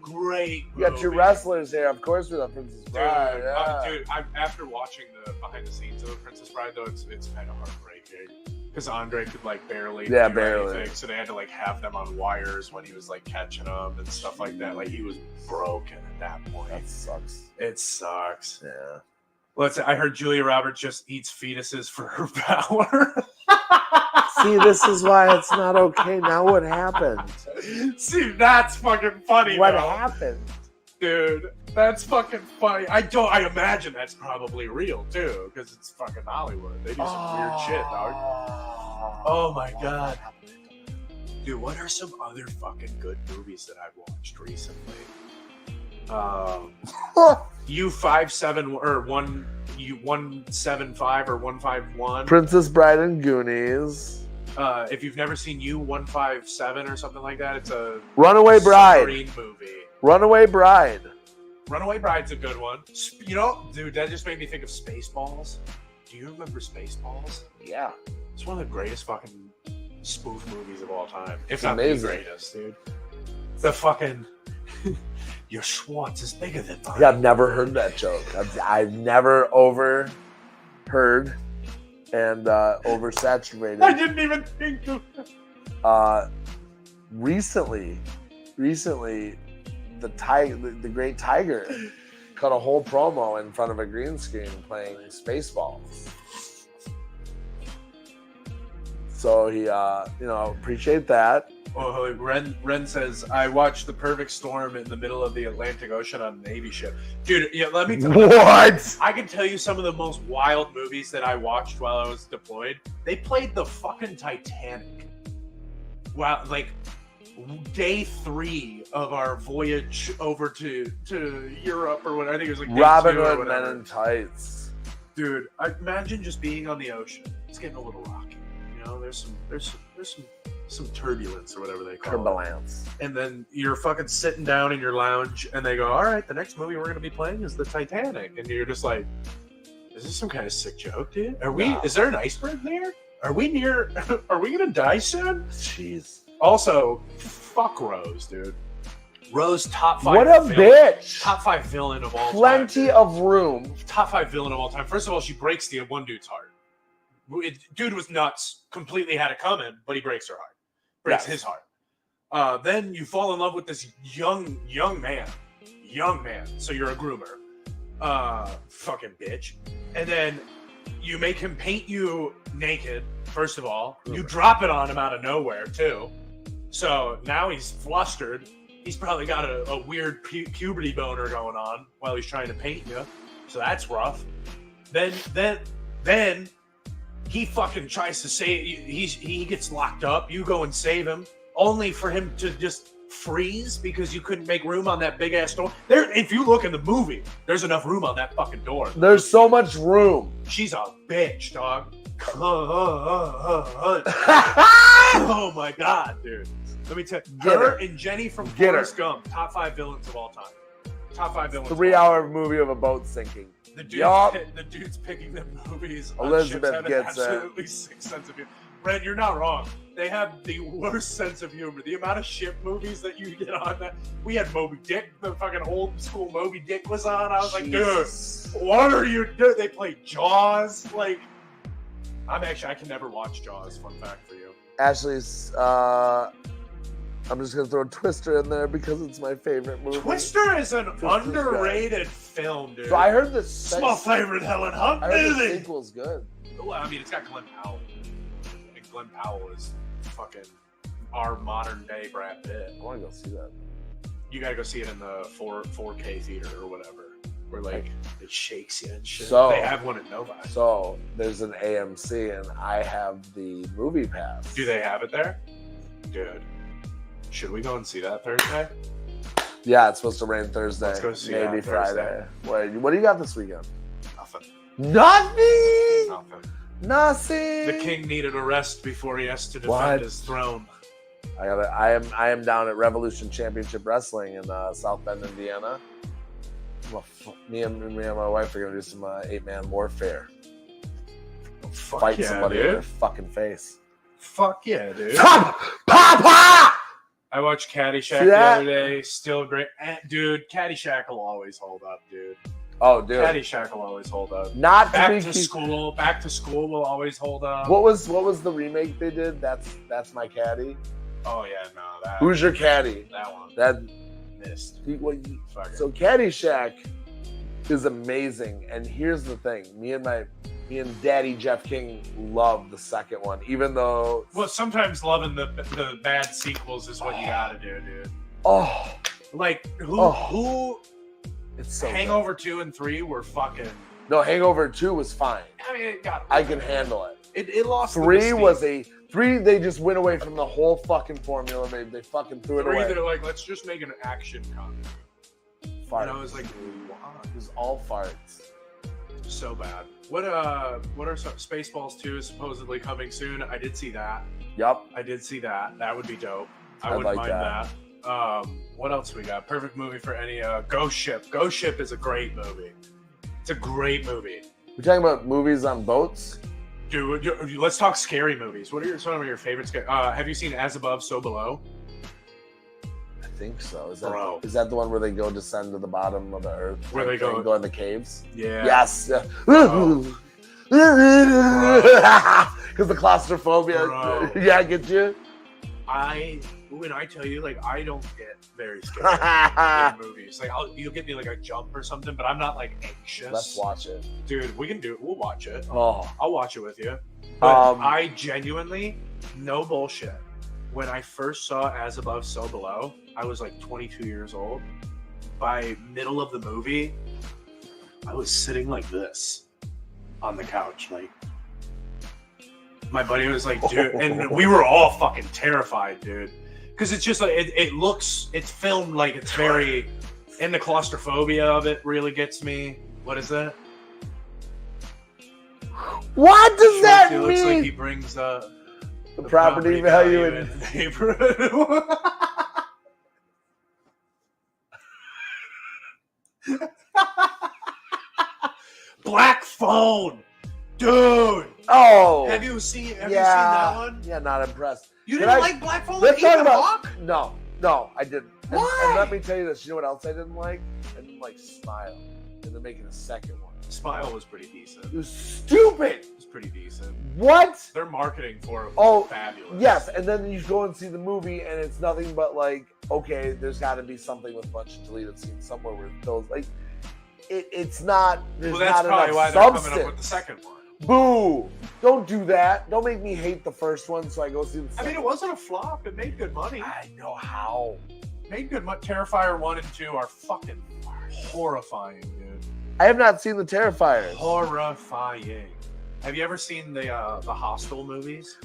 Speaker 2: Great movie.
Speaker 1: You got your wrestlers here. Of course, we love Princess Bride.
Speaker 2: Dude, after watching the behind the scenes of Princess Bride, though, it's kind of heartbreaking because Andre could like barely do anything, so they had to like have them on wires when he was like catching them and stuff like that. Like he was broken at that point.
Speaker 1: That sucks.
Speaker 2: It sucks.
Speaker 1: Yeah.
Speaker 2: I heard Julia Roberts just eats fetuses for her power.
Speaker 1: See, this is why it's not okay. Now what happened?
Speaker 2: See, that's fucking funny.
Speaker 1: What
Speaker 2: bro.
Speaker 1: happened?
Speaker 2: Dude, that's fucking funny. I imagine that's probably real too, because it's fucking Hollywood. They do some weird shit, dog. Oh my god. Dude, what are some other fucking good movies that I've watched recently? U57 or 175 or 151.
Speaker 1: Princess Bride and Goonies.
Speaker 2: If you've never seen U157 or something like that, it's a
Speaker 1: Runaway Bride.
Speaker 2: submarine movie.
Speaker 1: Runaway Bride.
Speaker 2: Runaway Bride's a good one. You know, dude, that just made me think of Spaceballs. Do you remember Spaceballs?
Speaker 1: Yeah.
Speaker 2: It's one of the greatest fucking spoof movies of all time. If
Speaker 1: It's
Speaker 2: not
Speaker 1: amazing.
Speaker 2: the greatest, dude. The fucking your Schwartz is bigger than mine.
Speaker 1: Yeah, I've never heard that joke. I've never overheard and oversaturated.
Speaker 2: I didn't even think of it.
Speaker 1: Recently, the great Tiger cut a whole promo in front of a green screen playing Spaceballs. So he, appreciate that.
Speaker 2: Oh, Ren says, I watched The Perfect Storm in the middle of the Atlantic Ocean on a Navy ship. Dude, yeah, let me tell you.
Speaker 1: What?
Speaker 2: I can tell you some of the most wild movies that I watched while I was deployed. They played the fucking Titanic. Wow, like day 3 of our voyage over to Europe or what I think it was like day
Speaker 1: Robin
Speaker 2: 2 or
Speaker 1: Hood
Speaker 2: whatever.
Speaker 1: Men in Tights.
Speaker 2: Dude, I imagine just being on the ocean. It's getting a little rocky. You know, there's some turbulence or whatever they call it.
Speaker 1: Turbulence.
Speaker 2: And then you're fucking sitting down in your lounge and they go, all right, the next movie we're going to be playing is the Titanic. And you're just like, is this some kind of sick joke, dude?
Speaker 1: No.
Speaker 2: Is there an iceberg there? Are we gonna die soon?
Speaker 1: Jeez.
Speaker 2: Also, fuck Rose, dude. Rose, top 5.
Speaker 1: What a bitch.
Speaker 2: Top 5 villain of all time.
Speaker 1: Plenty of room.
Speaker 2: Top 5 villain of all time. First of all, she breaks the one dude's heart. Dude was nuts. Completely had it coming, but he breaks her heart. Breaks his heart. Then you fall in love with this young man. Young man. So you're a groomer. Fucking bitch. And then you make him paint you naked, first of all. You drop it on him out of nowhere, too. So now he's flustered. He's probably got a weird puberty boner going on while he's trying to paint you. So that's rough. Then he fucking tries to save you. He gets locked up. You go and save him, only for him to just freeze because you couldn't make room on that big ass door. There, if you look in the movie, there's enough room on that fucking door.
Speaker 1: There's so much room.
Speaker 2: She's a bitch, dog. Oh my god, dude. Let me tell you, her and Jenny from Forrest Gump, top 5 villains of all time. Top 5 villains.
Speaker 1: 3-hour movie of a boat sinking.
Speaker 2: The dude's picking the movies.
Speaker 1: Elizabeth gets
Speaker 2: absolutely sick sense of humor. Brent, you're not wrong. They have the worst sense of humor. The amount of shit movies that you get on that. We had Moby Dick, the fucking old school Moby Dick was on. I was like, dude, what are you doing? They play Jaws. Like, I can never watch Jaws. Fun fact for you.
Speaker 1: Ashley's, I'm just going to throw Twister in there because it's my favorite movie.
Speaker 2: Twister is an underrated film, dude.
Speaker 1: So I heard this.
Speaker 2: It's my favorite Helen Hunt
Speaker 1: movie.
Speaker 2: movie.
Speaker 1: The sequel's good.
Speaker 2: Well, I mean, it's got Glenn Powell. And Glenn Powell is fucking our modern day Brad Pitt.
Speaker 1: I want to go see that.
Speaker 2: You got to go see it in the 4K theater or whatever. Where, like, it shakes you and shit.
Speaker 1: So,
Speaker 2: they have one at Novi.
Speaker 1: So, there's an AMC, and I have the movie pass.
Speaker 2: Do they have it there? Dude. Should we go and see that Thursday?
Speaker 1: Yeah, it's supposed to rain Thursday.
Speaker 2: Let's go see
Speaker 1: maybe
Speaker 2: that
Speaker 1: Friday. What do you got this weekend?
Speaker 2: Nothing.
Speaker 1: Nothing.
Speaker 2: The king needed a rest before he has to defend his throne.
Speaker 1: I am down at Revolution Championship Wrestling in South Bend, Indiana. Me and my wife are gonna do some 8-man warfare. Fight somebody in their fucking face.
Speaker 2: Fuck yeah, dude.
Speaker 1: Papa!
Speaker 2: I watched Caddyshack the other day. Still great. Dude, Caddyshack will always hold up, dude.
Speaker 1: Oh, dude.
Speaker 2: Caddyshack will always hold up.
Speaker 1: Back to
Speaker 2: School will always hold up.
Speaker 1: What was the remake they did? That's My Caddy?
Speaker 2: Oh, yeah, no.
Speaker 1: Who's your caddy?
Speaker 2: That one.
Speaker 1: That
Speaker 2: missed.
Speaker 1: So Caddyshack is amazing. And here's the thing. Me and Daddy Jeff King love the second one, even though...
Speaker 2: Well, sometimes loving the bad sequels is what you gotta do, dude.
Speaker 1: Oh.
Speaker 2: Like, who
Speaker 1: it's so
Speaker 2: Hangover 2 and 3 were fucking...
Speaker 1: No, Hangover 2 was fine.
Speaker 2: I mean,
Speaker 1: I can handle it.
Speaker 2: It lost
Speaker 1: 3 was a... 3, they just went away from the whole fucking formula. They fucking threw it away.
Speaker 2: 3, they're like, let's just make an action comedy.
Speaker 1: Farts.
Speaker 2: And I was like, wow.
Speaker 1: It was all farts.
Speaker 2: So bad. What are some... Spaceballs 2 is supposedly coming soon. I did see that.
Speaker 1: Yep.
Speaker 2: I did see that. That would be dope. I wouldn't mind that. What else we got? Perfect movie for any... Ghost Ship. Ghost Ship is a great movie. It's a great movie.
Speaker 1: We're talking about movies on boats?
Speaker 2: Dude, let's talk scary movies. What are some of your favorites? Have you seen As Above, So Below?
Speaker 1: I think so. Is that the one where they go descend to the bottom of the earth?
Speaker 2: Where they go
Speaker 1: in the caves?
Speaker 2: Yeah.
Speaker 1: Yes. Because the claustrophobia.
Speaker 2: Bro.
Speaker 1: Yeah, I get you.
Speaker 2: When I tell you, like, I don't get very scared in movies. Like, you'll get me like a jump or something, but I'm not like anxious.
Speaker 1: Let's watch it,
Speaker 2: dude. We can do it. We'll watch it.
Speaker 1: Oh,
Speaker 2: I'll watch it with you. But I genuinely, no bullshit. When I first saw As Above, So Below, I was like 22 years old. By middle of the movie, I was sitting like this on the couch, like. My buddy was like, dude, and we were all fucking terrified, dude. Because it's just like, it's filmed like it's very, and the claustrophobia of it really gets me. What is that?
Speaker 1: What does that mean?
Speaker 2: It looks like he brings the
Speaker 1: property value in
Speaker 2: the neighborhood. Black phone. Dude.
Speaker 1: Oh.
Speaker 2: Have you seen that one?
Speaker 1: Yeah, not impressed.
Speaker 2: You didn't like Black Phone with
Speaker 1: Let's talk
Speaker 2: Ethan
Speaker 1: about.
Speaker 2: Hawke?
Speaker 1: No, I didn't.
Speaker 2: Why?
Speaker 1: And let me tell you this. You know what else I didn't like? I didn't like Smile. And they're making a second one.
Speaker 2: Smile was pretty decent.
Speaker 1: It was stupid.
Speaker 2: It was pretty decent.
Speaker 1: What?
Speaker 2: Their marketing for it was fabulous.
Speaker 1: Yes, and then you go and see the movie, and it's nothing but like, okay, there's got to be something with a bunch of deleted scenes somewhere where those like, it's not. There's
Speaker 2: Well, that's
Speaker 1: not
Speaker 2: probably
Speaker 1: enough
Speaker 2: why they're
Speaker 1: substance.
Speaker 2: coming up with the second one.
Speaker 1: Boo! Don't do that. Don't make me hate the first one, so I go see the second.
Speaker 2: I mean, it wasn't a flop. It made good money.
Speaker 1: I know how.
Speaker 2: Made good money. Terrifier 1 and 2 are fucking horrifying, dude.
Speaker 1: I have not seen the Terrifiers.
Speaker 2: Horrifying. Have you ever seen the Hostel movies?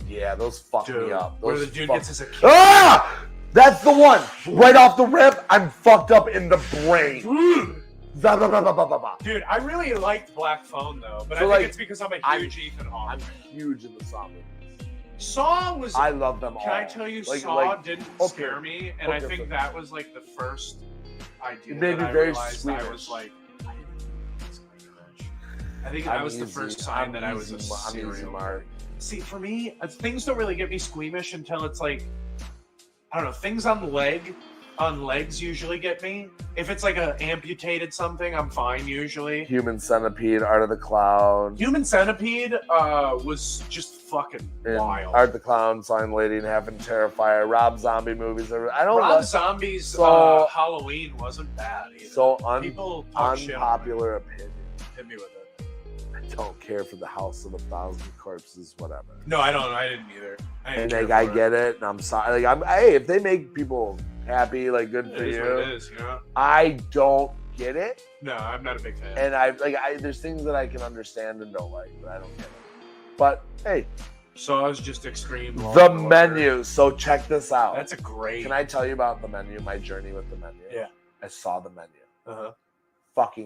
Speaker 1: Yeah, those fuck me up.
Speaker 2: Where the dude gets his kid.
Speaker 1: Ah! That's the one. Right off the rip, I'm fucked up in the brain.
Speaker 2: Dude, I really liked Black Phone though, but
Speaker 1: So,
Speaker 2: I think it's because I'm a huge Ethan Hawke.
Speaker 1: I'm huge in the Saw movies.
Speaker 2: Saw was.
Speaker 1: I love them all.
Speaker 2: Can I tell you, Saw didn't scare me, and I think that was like the first idea
Speaker 1: it made
Speaker 2: that
Speaker 1: me
Speaker 2: I
Speaker 1: very
Speaker 2: realized
Speaker 1: squeamish.
Speaker 2: I was like, I didn't think this much. I think that was the first sign that I was a serial killer. See, for me, things don't really get me squeamish until it's like, I don't know, things on legs usually get me. If it's like a amputated something, I'm fine usually.
Speaker 1: Human Centipede, Art of the Clown.
Speaker 2: Human Centipede was just fucking wild.
Speaker 1: Art the Clown, Sign Lady, and Having Terrifier, Rob Zombie movies. I don't
Speaker 2: Rob
Speaker 1: like
Speaker 2: Zombie's Halloween wasn't bad either.
Speaker 1: So
Speaker 2: people talk shit on
Speaker 1: unpopular opinion.
Speaker 2: Hit me with it.
Speaker 1: I don't care for the House of 1,000 Corpses, whatever.
Speaker 2: No, I don't. I didn't either.
Speaker 1: I get it, and I'm sorry. Like, hey, if they make people happy, like, good for
Speaker 2: it is
Speaker 1: you.
Speaker 2: what it is, you know?
Speaker 1: I don't get it,
Speaker 2: No, I'm not a big fan.
Speaker 1: and there's things that I can understand and don't like, but I don't get it. But hey,
Speaker 2: So I was just extreme.
Speaker 1: the menu. So check this out.
Speaker 2: That's a great.
Speaker 1: Can I tell you about the menu? My journey with the menu.
Speaker 2: Yeah.
Speaker 1: I saw the menu.
Speaker 2: Uh-huh.
Speaker 1: Thought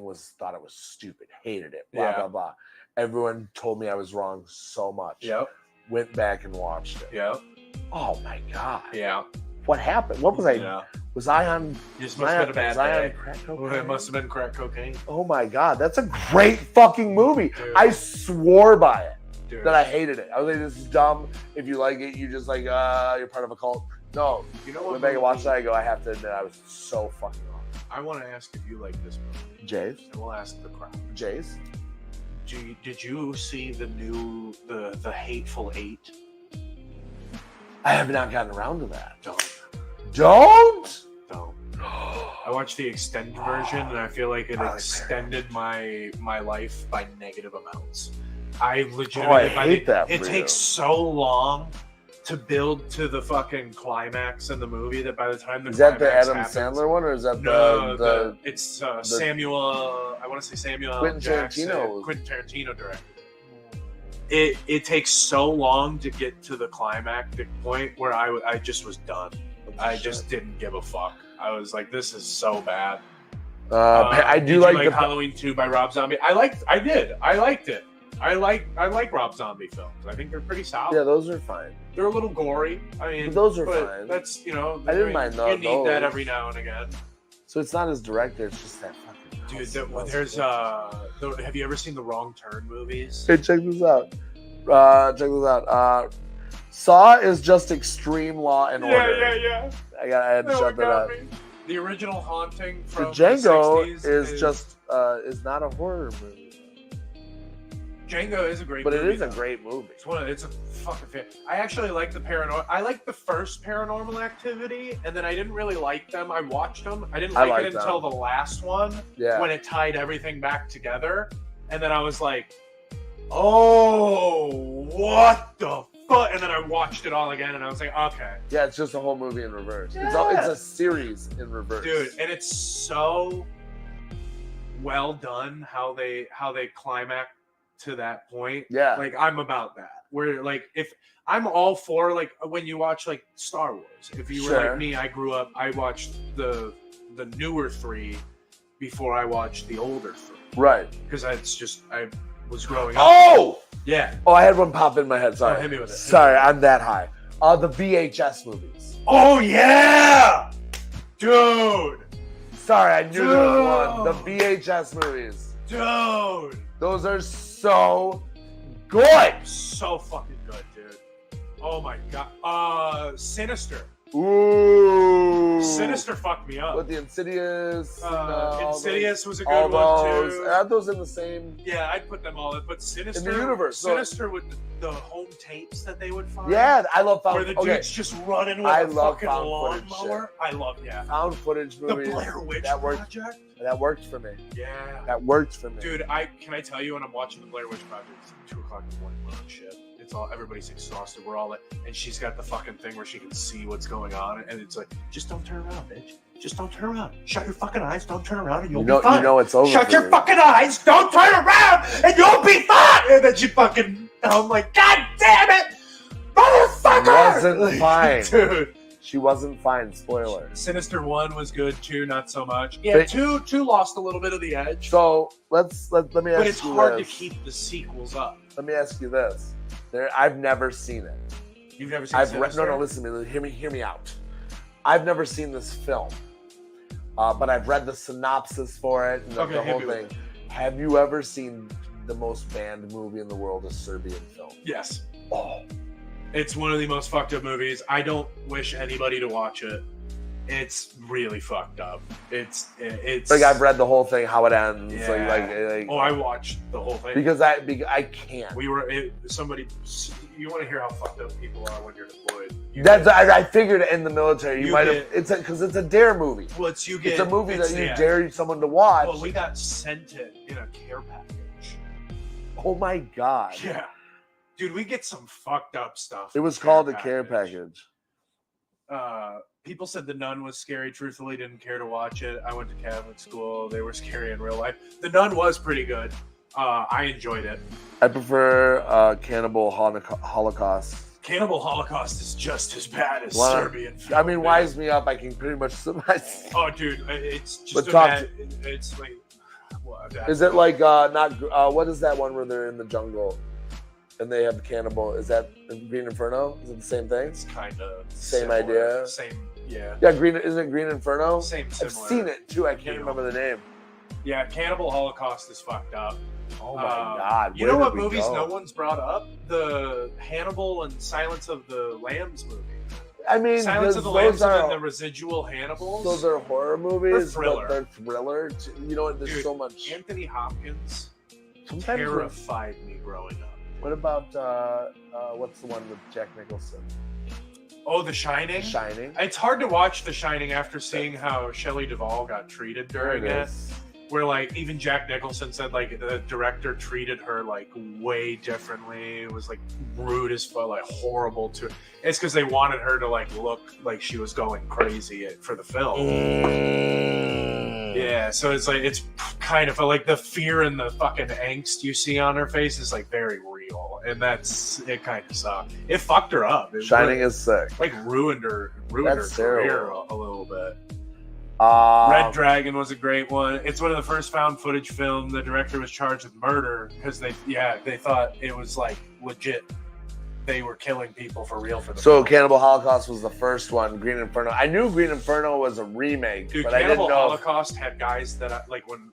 Speaker 1: it was stupid. Hated it. Blah blah blah. Everyone told me I was wrong so much.
Speaker 2: Yep.
Speaker 1: Went back and watched it.
Speaker 2: Yep.
Speaker 1: Oh my god.
Speaker 2: Yeah.
Speaker 1: What happened? What was I?
Speaker 2: Yeah.
Speaker 1: Was I on?
Speaker 2: This must have been a bad day.
Speaker 1: Crack
Speaker 2: Well,
Speaker 1: cocaine?
Speaker 2: it must have been crack cocaine.
Speaker 1: Oh my god, that's a great fucking movie.
Speaker 2: Dude.
Speaker 1: I swore by it.
Speaker 2: Dude.
Speaker 1: That I hated it. I was like, this is dumb. If you like it, you just like, you're part of a cult. No.
Speaker 2: You know
Speaker 1: When
Speaker 2: what?
Speaker 1: back and watched that, I go, I have to admit, I was so fucking off.
Speaker 2: I want to ask if you like this movie,
Speaker 1: Jays?
Speaker 2: and we'll ask the crowd.
Speaker 1: Jays?
Speaker 2: Did you see the new the Hateful Eight?
Speaker 1: I have not gotten around to that.
Speaker 2: Don't.
Speaker 1: Don't?
Speaker 2: I watched the extended version, and I feel like it extended my life by negative amounts. I legitimately
Speaker 1: hate that.
Speaker 2: It takes so long to build to the fucking climax in the movie that by the time the
Speaker 1: Is that the
Speaker 2: climax
Speaker 1: Adam
Speaker 2: happens,
Speaker 1: Sandler one, or is that
Speaker 2: it's Samuel. I want to say Samuel
Speaker 1: Quentin
Speaker 2: Jackson.
Speaker 1: Tarantino.
Speaker 2: Quentin Tarantino directed. It takes so long to get to the climactic point where I just was done. I just didn't give a fuck. I was like, this is so bad.
Speaker 1: I do
Speaker 2: like
Speaker 1: the
Speaker 2: Halloween 2 by Rob Zombie. I liked it. I like Rob Zombie films. I think they're pretty solid.
Speaker 1: Yeah, those are fine.
Speaker 2: They're a little gory. I mean,
Speaker 1: But those are fine.
Speaker 2: That's
Speaker 1: I didn't mind those.
Speaker 2: You need that every now and again.
Speaker 1: So it's not his director, it's just that fucking
Speaker 2: Dude, there's have you ever seen the Wrong Turn movies?
Speaker 1: Hey, check this out. Saw is just extreme Law and Order.
Speaker 2: Yeah.
Speaker 1: I had to shut that up.
Speaker 2: The original Haunting
Speaker 1: The
Speaker 2: from
Speaker 1: Django
Speaker 2: the 60s
Speaker 1: is just is not a horror movie.
Speaker 2: Django is a great
Speaker 1: But
Speaker 2: movie.
Speaker 1: it is a great movie.
Speaker 2: It's a fucking fan. I actually like the paranormal. I like the first Paranormal Activity, and then I didn't really like them. I watched them. I didn't like it until the last one, when it tied everything back together, and then I was like, "Oh, what the fuck?" And then I watched it all again, and I was like, "Okay."
Speaker 1: Yeah, it's just a whole movie in reverse.
Speaker 2: Yeah.
Speaker 1: It's a series in reverse,
Speaker 2: Dude, and it's so well done how they climax to that point.
Speaker 1: Yeah.
Speaker 2: Like, I'm about that. Where, like, if I'm all for, like, when you watch, like, Star Wars. If you were like me, I watched the newer 3 before I watched the older 3.
Speaker 1: Right.
Speaker 2: Because I was growing up.
Speaker 1: Oh!
Speaker 2: Yeah.
Speaker 1: Oh, I had one pop in my head. Sorry.
Speaker 2: Oh, hit me with it.
Speaker 1: Sorry, I'm that high. The VHS movies.
Speaker 2: Oh, yeah! Dude!
Speaker 1: Sorry, I knew there was one. The VHS movies.
Speaker 2: Dude!
Speaker 1: Those are so good.
Speaker 2: So fucking good, dude. Oh my god. Sinister.
Speaker 1: Ooh.
Speaker 2: Sinister fucked me up.
Speaker 1: With the Insidious.
Speaker 2: Insidious was a
Speaker 1: all
Speaker 2: good one
Speaker 1: those.
Speaker 2: too.
Speaker 1: Aren't those in the same?
Speaker 2: Yeah, I'd put them all in. But Sinister
Speaker 1: in the universe.
Speaker 2: Sinister with the home tapes that they would find.
Speaker 1: Yeah, I love found
Speaker 2: where the dude's just running with
Speaker 1: I
Speaker 2: a
Speaker 1: love
Speaker 2: fucking
Speaker 1: found footage
Speaker 2: lawnmower. I love
Speaker 1: found footage movies.
Speaker 2: The Blair Witch
Speaker 1: Project. That worked for me.
Speaker 2: Yeah.
Speaker 1: That worked for me.
Speaker 2: Dude, can I tell you when I'm watching the Blair Witch Project, it's 2 o'clock in the morning, we're on shit. It's all, everybody's exhausted. We're all like, and she's got the fucking thing where she can see what's going on, and it's like, just don't turn around, bitch. Just don't turn around. Shut your fucking eyes. Don't turn around, and you'll be fine.
Speaker 1: You know it's over.
Speaker 2: Shut your fucking eyes. Don't turn around, and you'll be fine. And then she fucking, I'm like, God damn it, motherfucker.
Speaker 1: She wasn't fine,
Speaker 2: dude.
Speaker 1: She wasn't fine. Spoiler.
Speaker 2: Sinister 1 was good too, not so much. Yeah, two lost a little bit of the edge.
Speaker 1: So let me ask you
Speaker 2: But it's hard to keep the sequels up.
Speaker 1: Let me ask you this. I've never seen it.
Speaker 2: You've never seen Sinister?
Speaker 1: No, listen to me. Hear me out. I've never seen this film, but I've read the synopsis for it and the whole thing. Have you ever seen the most banned movie in the world, a Serbian film?
Speaker 2: Yes.
Speaker 1: Oh.
Speaker 2: It's one of the most fucked up movies. I don't wish anybody to watch it. It's really fucked up. It's
Speaker 1: like I've read the whole thing, how it ends.
Speaker 2: Yeah.
Speaker 1: Like,
Speaker 2: I watched the whole thing
Speaker 1: because I can't.
Speaker 2: You want to hear how fucked up people are when you're deployed?
Speaker 1: I figured in the military you might have. Because it's a dare movie.
Speaker 2: Well, it's a
Speaker 1: movie that you dare someone to watch.
Speaker 2: Well, we got sent it in a care package.
Speaker 1: Oh my god.
Speaker 2: Yeah, dude, we get some fucked up stuff.
Speaker 1: It was called a care package.
Speaker 2: People said The Nun was scary. Truthfully, didn't care to watch it. I went to Catholic school. They were scary in real life. The Nun was pretty good. I enjoyed it.
Speaker 1: I prefer Cannibal Holocaust.
Speaker 2: Cannibal Holocaust is just as bad as Serbian film.
Speaker 1: I mean, wise me up. I can pretty much surmise.
Speaker 2: Oh, dude, it's just it's like.
Speaker 1: Is it like not? What is that one where they're in the jungle? And they have the cannibal. Is that Green Inferno? Is it the same thing?
Speaker 2: It's kind of
Speaker 1: same
Speaker 2: similar.
Speaker 1: idea.
Speaker 2: Same, yeah.
Speaker 1: Yeah, isn't it Green Inferno?
Speaker 2: Similar.
Speaker 1: I've seen it too. I can't remember the name.
Speaker 2: Yeah, Cannibal Holocaust is fucked up.
Speaker 1: Oh my god!
Speaker 2: You know what movies no one's brought up? The Hannibal and Silence of the Lambs movie.
Speaker 1: I mean,
Speaker 2: Silence of the Lambs and then the residual Hannibals.
Speaker 1: Those are horror movies,
Speaker 2: thriller.
Speaker 1: But they're thriller. You know what? There's so much.
Speaker 2: Anthony Hopkins terrified me growing up.
Speaker 1: What about what's the one with Jack Nicholson?
Speaker 2: Oh, The Shining?
Speaker 1: The Shining.
Speaker 2: It's hard to watch The Shining after seeing how Shelley Duvall got treated during it. Where like even Jack Nicholson said like the director treated her like way differently. It was like rude as fuck, like horrible to. It's because they wanted her to like look like she was going crazy for the film. Yeah, so it's like it's kind of like the fear and the fucking angst you see on her face is like very real, and it kind of sucked. It fucked her up.
Speaker 1: Shining is sick.
Speaker 2: Like ruined her career a little bit. Red Dragon was a great one. It's one of the first found footage film. The director was charged with murder because they thought it was like legit. They were killing people for real for the film.
Speaker 1: Cannibal Holocaust was the first one. Green Inferno. I knew Green Inferno was a remake,
Speaker 2: dude,
Speaker 1: but
Speaker 2: Cannibal
Speaker 1: I didn't know.
Speaker 2: Holocaust had guys that like when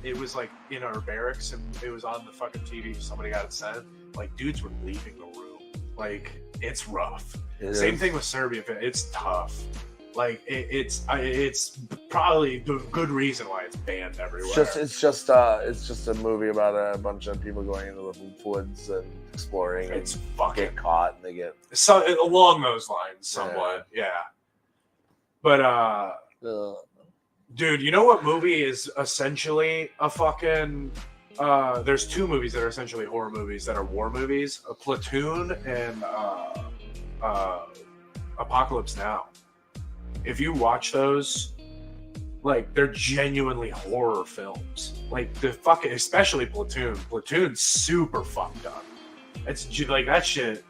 Speaker 2: it was like in our barracks and it was on the fucking TV. Somebody got it sent. Like dudes were leaving the room. Like it's rough. Same thing with Serbia. It's tough. Like it's probably the good reason why it's banned everywhere.
Speaker 1: It's just a movie about a bunch of people going into the woods and exploring.
Speaker 2: It's
Speaker 1: and
Speaker 2: fucking
Speaker 1: get caught and they get
Speaker 2: along those lines somewhat, yeah. But dude, you know what movie is essentially a fucking? There's two movies that are essentially horror movies that are war movies: a Platoon and Apocalypse Now. If you watch those, like they're genuinely horror films. Like the fucking, especially Platoon. Platoon's super fucked up. It's like that shit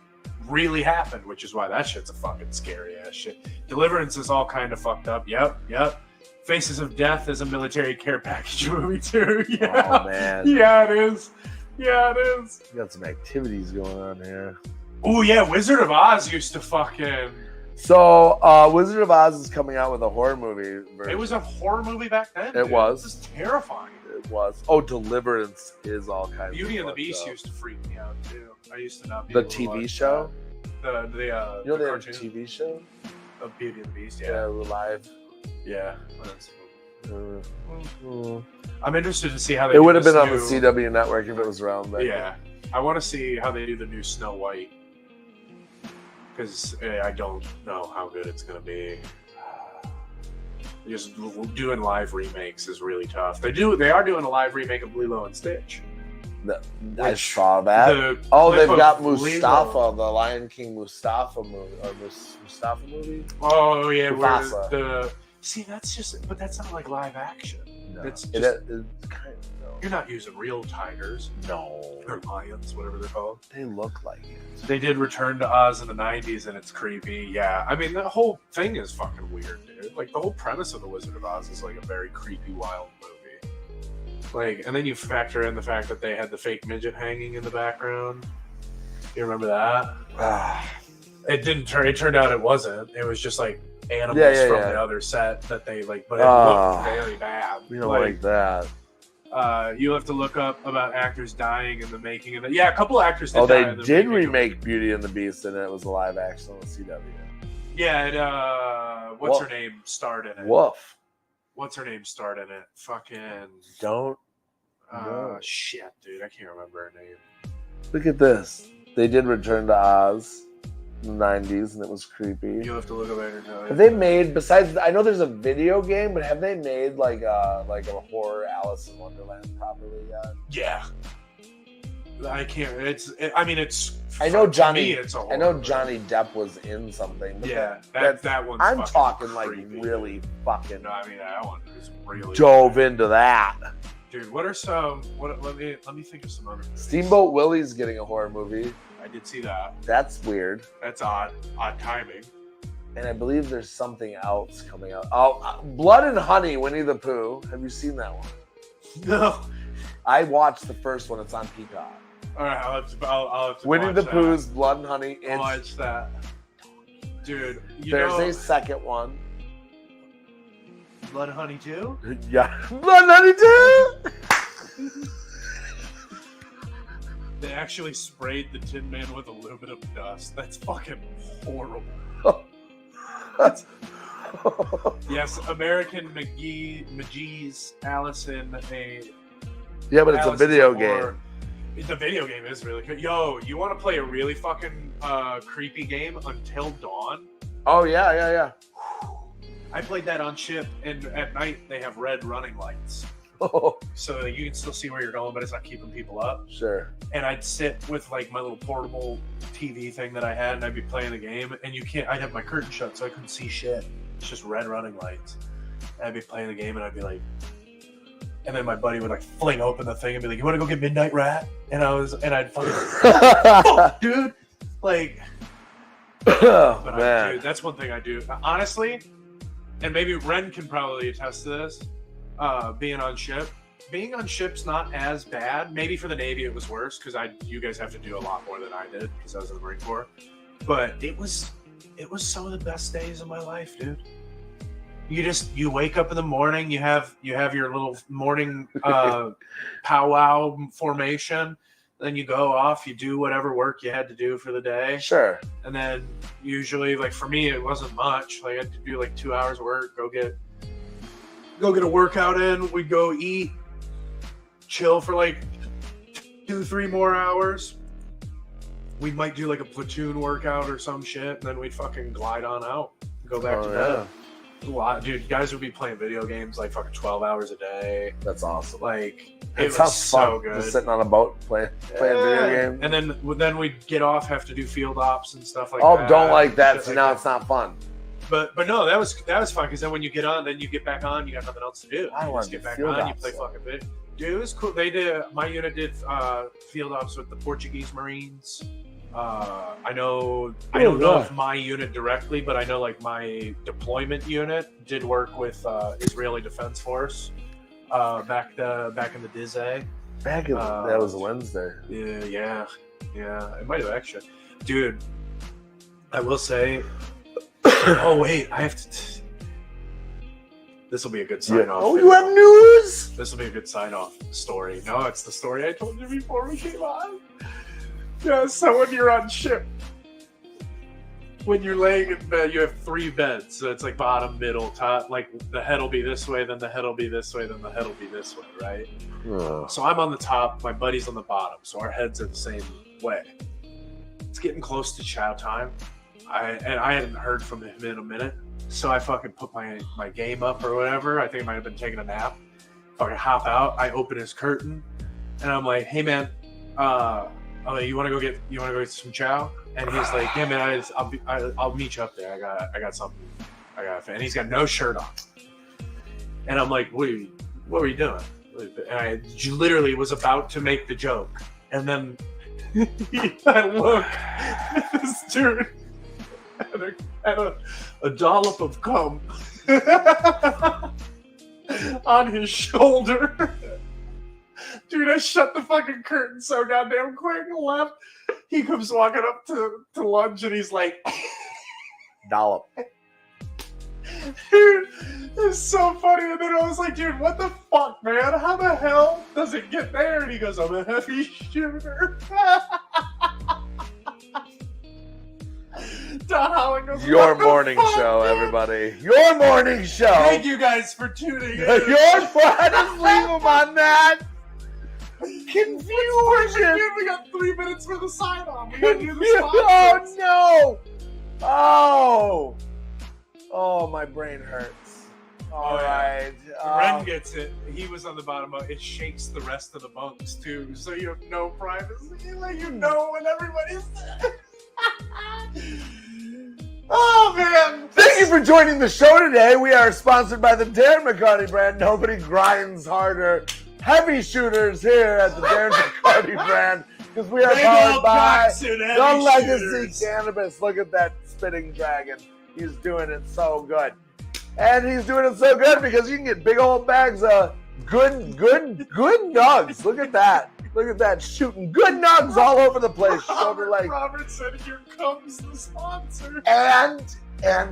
Speaker 2: really happened, which is why that shit's a fucking scary ass shit. Deliverance is all kind of fucked up. Yep. Faces of Death is a military care package movie too. Yeah.
Speaker 1: Oh man.
Speaker 2: Yeah, it is.
Speaker 1: You got some activities going on here.
Speaker 2: Oh yeah, Wizard of Oz used to fucking.
Speaker 1: So, Wizard of Oz is coming out with a horror movie version.
Speaker 2: It was a horror movie back then.
Speaker 1: It
Speaker 2: dude.
Speaker 1: was.
Speaker 2: This is terrifying.
Speaker 1: It was. Oh, Deliverance is all kinds
Speaker 2: Beauty
Speaker 1: of
Speaker 2: and the Beast
Speaker 1: up.
Speaker 2: used to freak me out too. I used to not be
Speaker 1: The
Speaker 2: able to
Speaker 1: TV
Speaker 2: watch
Speaker 1: show?
Speaker 2: that.
Speaker 1: You know
Speaker 2: the
Speaker 1: they have a
Speaker 2: cartoon
Speaker 1: TV show?
Speaker 2: of Beauty and the Beast.
Speaker 1: Yeah,
Speaker 2: Yeah,
Speaker 1: live.
Speaker 2: yeah.
Speaker 1: Mm.
Speaker 2: I'm interested to see how they.
Speaker 1: It
Speaker 2: do
Speaker 1: would have
Speaker 2: this
Speaker 1: been on the
Speaker 2: new-
Speaker 1: CW network if it was around then.
Speaker 2: Yeah, I want to see how they do the new Snow White because I don't know how good it's gonna be. Just doing live remakes is really tough. They are doing a live remake of Lilo and Stitch.
Speaker 1: I saw that.
Speaker 2: The
Speaker 1: Oh,
Speaker 2: clip
Speaker 1: they've got
Speaker 2: of
Speaker 1: Mustafa,
Speaker 2: Lilo.
Speaker 1: the Lion King Mustafa movie, or Mustafa movie.
Speaker 2: Oh yeah, where
Speaker 1: Mufasa.
Speaker 2: but that's not like live action.
Speaker 1: No,
Speaker 2: It's
Speaker 1: it's kind of
Speaker 2: You're not using real tigers
Speaker 1: no.
Speaker 2: or lions, whatever they're called.
Speaker 1: They look like it.
Speaker 2: They did Return to Oz in the 90s, and it's creepy. Yeah, I mean, the whole thing is fucking weird, dude. Like, the whole premise of The Wizard of Oz is, like, a very creepy, wild movie. Like, and then you factor in the fact that they had the fake midget hanging in the background. You remember that? It turned out it wasn't. It was just, like, animals from the other set that they, like, but it looked very bad.
Speaker 1: We don't like that.
Speaker 2: You'll have to look up about actors dying in the making of it. Yeah, a couple actors did die
Speaker 1: They
Speaker 2: in the
Speaker 1: did
Speaker 2: making of it.
Speaker 1: remake Beauty and the Beast, and it was a live action on the CW.
Speaker 2: Yeah, what's her name starred in it?
Speaker 1: Woof.
Speaker 2: What's her name starred in it? Fucking
Speaker 1: Don't. No.
Speaker 2: shit, dude, I can't remember her name.
Speaker 1: Look at this. They did Return to Oz in the 90s, and it was creepy.
Speaker 2: You'll have to look up at her.
Speaker 1: Have they made, besides, I know there's a video game, but have they made like a horror Alice in Wonderland properly yet?
Speaker 2: Yeah. I can't. It's.
Speaker 1: I know
Speaker 2: to
Speaker 1: Johnny.
Speaker 2: me, it's a horror
Speaker 1: I know
Speaker 2: movie.
Speaker 1: Johnny Depp was in something. But
Speaker 2: Yeah,
Speaker 1: that
Speaker 2: that one's.
Speaker 1: I'm
Speaker 2: fucking
Speaker 1: talking like
Speaker 2: creepy.
Speaker 1: really fucking
Speaker 2: No, I mean that one is really
Speaker 1: dove into that.
Speaker 2: Dude, what are some? Let me think of some other movies.
Speaker 1: Steamboat Willie's getting a horror movie.
Speaker 2: I did see that.
Speaker 1: That's weird.
Speaker 2: That's odd timing.
Speaker 1: And I believe there's something else coming out. Oh, Blood and Honey, Winnie the Pooh. Have you seen that one?
Speaker 2: No.
Speaker 1: I watched the first one. It's on Peacock.
Speaker 2: All right, I'll have to
Speaker 1: Winnie
Speaker 2: watch
Speaker 1: the
Speaker 2: that.
Speaker 1: Pooh's Blood and Honey.
Speaker 2: I'll watch that. Dude,
Speaker 1: There's a second one.
Speaker 2: Blood Honey 2?
Speaker 1: Yeah. Blood and Honey 2!
Speaker 2: They actually sprayed the Tin Man with aluminum dust. That's fucking horrible. Yes, American McGee's Allison.
Speaker 1: Yeah, but it's
Speaker 2: Alice
Speaker 1: a video
Speaker 2: is horror.
Speaker 1: game.
Speaker 2: The video game is really good. Yo, you want to play a really fucking creepy game, Until Dawn?
Speaker 1: Oh, yeah.
Speaker 2: I played that on ship, and at night they have red running lights.
Speaker 1: Oh,
Speaker 2: So you can still see where you're going, but it's not keeping people up.
Speaker 1: sure.
Speaker 2: And I'd sit with like my little portable TV thing that I had, and I'd be playing the game. And I'd have my curtain shut, so I couldn't see shit. It's just red running lights. And I'd be playing the game, and I'd be like, and then my buddy would like fling open the thing and be like, "You want to go get Midnight Rat?" And I'd fucking, fuck, dude, like.
Speaker 1: Oh,
Speaker 2: But
Speaker 1: man.
Speaker 2: dude, that's one thing I do. Honestly, and maybe Ren can probably attest to this, being on ship's not as bad. Maybe for the Navy it was worse because you guys have to do a lot more than I did because I was in the Marine Corps. But it was some of the best days of my life, dude. You wake up in the morning, you have your little morning powwow formation. Then you go off, you do whatever work you had to do for the day.
Speaker 1: Sure.
Speaker 2: And then usually, like for me, it wasn't much. Like I had to do like 2 hours work, go get a workout in. We'd go eat, chill for like 2-3 more hours. We might do like a platoon workout or some shit, and then we'd fucking glide on out, go back to bed. A lot, dude. Guys would be playing video games like fucking 12 hours a day.
Speaker 1: That's awesome.
Speaker 2: Like
Speaker 1: It
Speaker 2: it was
Speaker 1: sounds
Speaker 2: so
Speaker 1: fun.
Speaker 2: good.
Speaker 1: Just sitting on a boat playing video games.
Speaker 2: And then we'd get off, have to do field ops and stuff like
Speaker 1: Oh,
Speaker 2: that.
Speaker 1: don't like that.
Speaker 2: Shit
Speaker 1: So
Speaker 2: like
Speaker 1: now
Speaker 2: that.
Speaker 1: it's not fun.
Speaker 2: But no, that was fun because then when you get on, then you get back on, you got nothing else to do.
Speaker 1: I
Speaker 2: You
Speaker 1: wanna
Speaker 2: just get
Speaker 1: do
Speaker 2: back
Speaker 1: field
Speaker 2: on, you
Speaker 1: ops,
Speaker 2: play
Speaker 1: though.
Speaker 2: fucking video. Dude, it was cool. My unit did field ops with the Portuguese Marines. I don't know
Speaker 1: God.
Speaker 2: if my unit directly, but I know like my deployment unit did work with Israeli Defense Force back in the Dizay.
Speaker 1: Back in that was a Wednesday.
Speaker 2: Yeah. It might have actually, dude. I will say, Oh wait, I have to. This will be a good sign off.
Speaker 1: Oh, you have news?
Speaker 2: This will be a good sign off story. No, it's the story I told you before we came on. Yeah, so when you're on ship, when you're laying in bed, you have 3 beds. So it's like bottom, middle, top. Like the head will be this way, then the head will be this way, then the head will be this way, right? So I'm on the top, my buddy's on the bottom. So our heads are the same way. It's getting close to chow time. I hadn't heard from him in a minute. So I fucking put my game up or whatever. I think I might have been taking a nap. Fucking hop out. I open his curtain, and I'm like, "Hey man, you want to go get some chow?" And he's like, "Yeah man, I'll meet you up there. I got something. And he's got no shirt on. And I'm like, "What were you doing?" And I literally was about to make the joke, and then I look at this dude. And a dollop of cum on his shoulder. Dude, I shut the fucking curtain so goddamn quick and left. He comes walking up to lunch and he's like,
Speaker 1: Dollop.
Speaker 2: Dude, it's so funny. And then I was like, dude, what the fuck, man? How the hell does it get there? And he goes, I'm a heavy shooter. Don Holland goes,
Speaker 1: Your morning show, everybody. Your morning show.
Speaker 2: Thank you guys for tuning in.
Speaker 1: Your I just leave them on that. Confusion.
Speaker 2: We got 3 minutes for the sign on. We gotta do the sponsors.
Speaker 1: Oh no! Oh, my brain hurts. All right.
Speaker 2: Ren gets it. He was on the bottom of it. Shakes the rest of the bunks too, so you have no privacy. Like you know when everybody's there. Oh man!
Speaker 1: Thank you for joining the show today. We are sponsored by the Darren McCarty brand. Nobody grinds harder. Heavy shooters here at the Darren McCarty brand because we are powered by the Legacy Cannabis. Look at that spitting dragon. He's doing it so good. And he's doing it so good because you can get big old bags of good nugs. Look at that. Look at that, shooting good nugs all over the place.
Speaker 2: Robert said, here comes the sponsor.
Speaker 1: And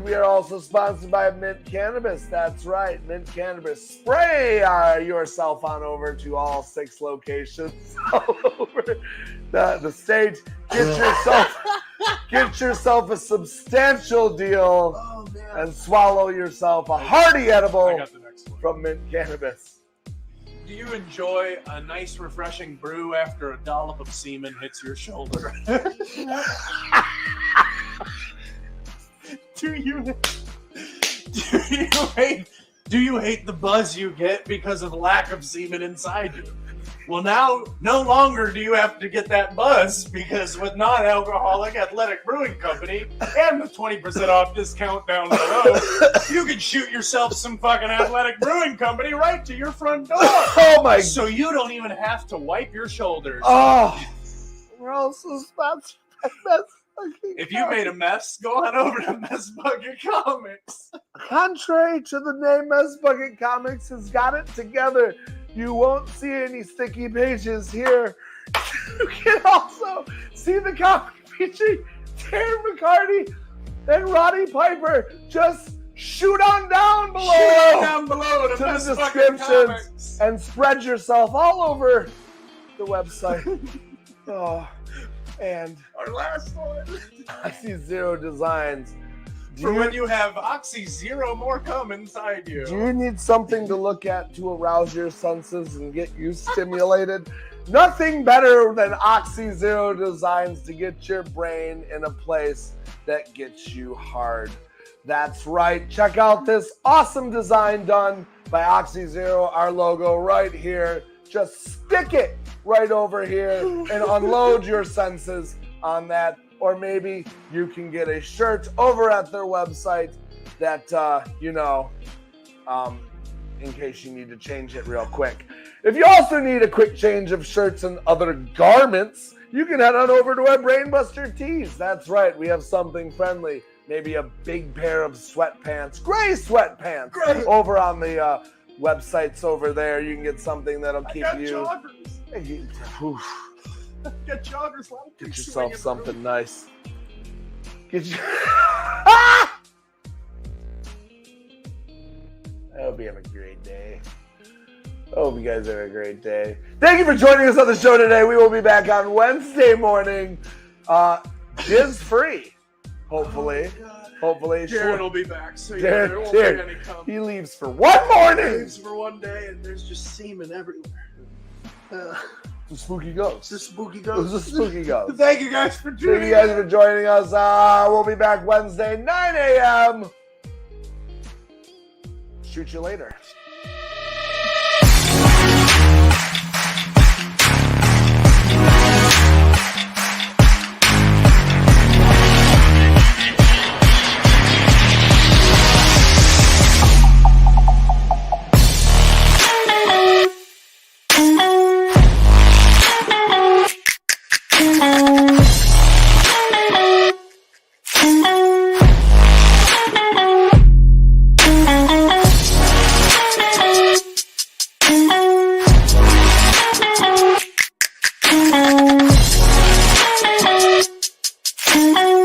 Speaker 1: we are also sponsored by Mint Cannabis. That's right, Mint Cannabis. Spray yourself on over to all 6 locations all over the state. Get yourself a substantial deal and swallow yourself a hearty edible from Mint Cannabis.
Speaker 2: Do you enjoy a nice, refreshing brew after a dollop of semen hits your shoulder? Do you hate the buzz you get because of lack of semen inside you? Well, now, no longer do you have to get that buzz because with non-alcoholic Athletic Brewing Company and the 20% off discount down below, you can shoot yourself some fucking Athletic Brewing Company right to your front door.
Speaker 1: Oh my!
Speaker 2: So you don't even have to wipe your shoulders.
Speaker 1: Oh, we're also sponsored by Mess Bucket
Speaker 2: If you made a mess, go on over to Mess Bucket Comics.
Speaker 1: Contrary to the name, Mess Bucket Comics has got it together. You won't see any sticky pages here. You can also see the comic featuring Darren McCarty and Roddy Piper. Just shoot on down below.
Speaker 2: To
Speaker 1: the
Speaker 2: Mess Bucket
Speaker 1: descriptions
Speaker 2: Comics.
Speaker 1: and spread yourself all over the website. Oh, and
Speaker 2: Our last one.
Speaker 1: I see 0 designs.
Speaker 2: When you have Oxy 0 more cum inside you.
Speaker 1: Do you need something to look at to arouse your senses and get you stimulated? Nothing better than Oxy 0 designs to get your brain in a place that gets you hard. That's right. Check out this awesome design done by Oxy 0, our logo right here. Just stick it right over here and unload your senses on that. Or maybe you can get a shirt over at their website that, in case you need to change it real quick. If you also need a quick change of shirts and other garments, you can head on over to our Brainbuster Tees. That's right, we have something friendly. Maybe a big pair of sweatpants, gray sweatpants, over on the websites over there. You can get something that'll keep you.
Speaker 2: Get joggers.
Speaker 1: Get yourself something nice. I hope you have a great day. I hope you guys have a great day. Thank you for joining us on the show today. We will be back on Wednesday morning. Jizz free, hopefully. Hopefully.
Speaker 2: Darren will be back, so
Speaker 1: Darren,
Speaker 2: there won't be any come.
Speaker 1: he leaves for one morning.
Speaker 2: He leaves for one day, and there's just semen everywhere.
Speaker 1: The spooky ghost.
Speaker 2: The spooky ghost.
Speaker 1: The spooky ghost.
Speaker 2: Thank you guys for tuning in.
Speaker 1: Thank you guys for joining us. We'll be back Wednesday, 9 a.m. Shoot you later.
Speaker 3: Thank you.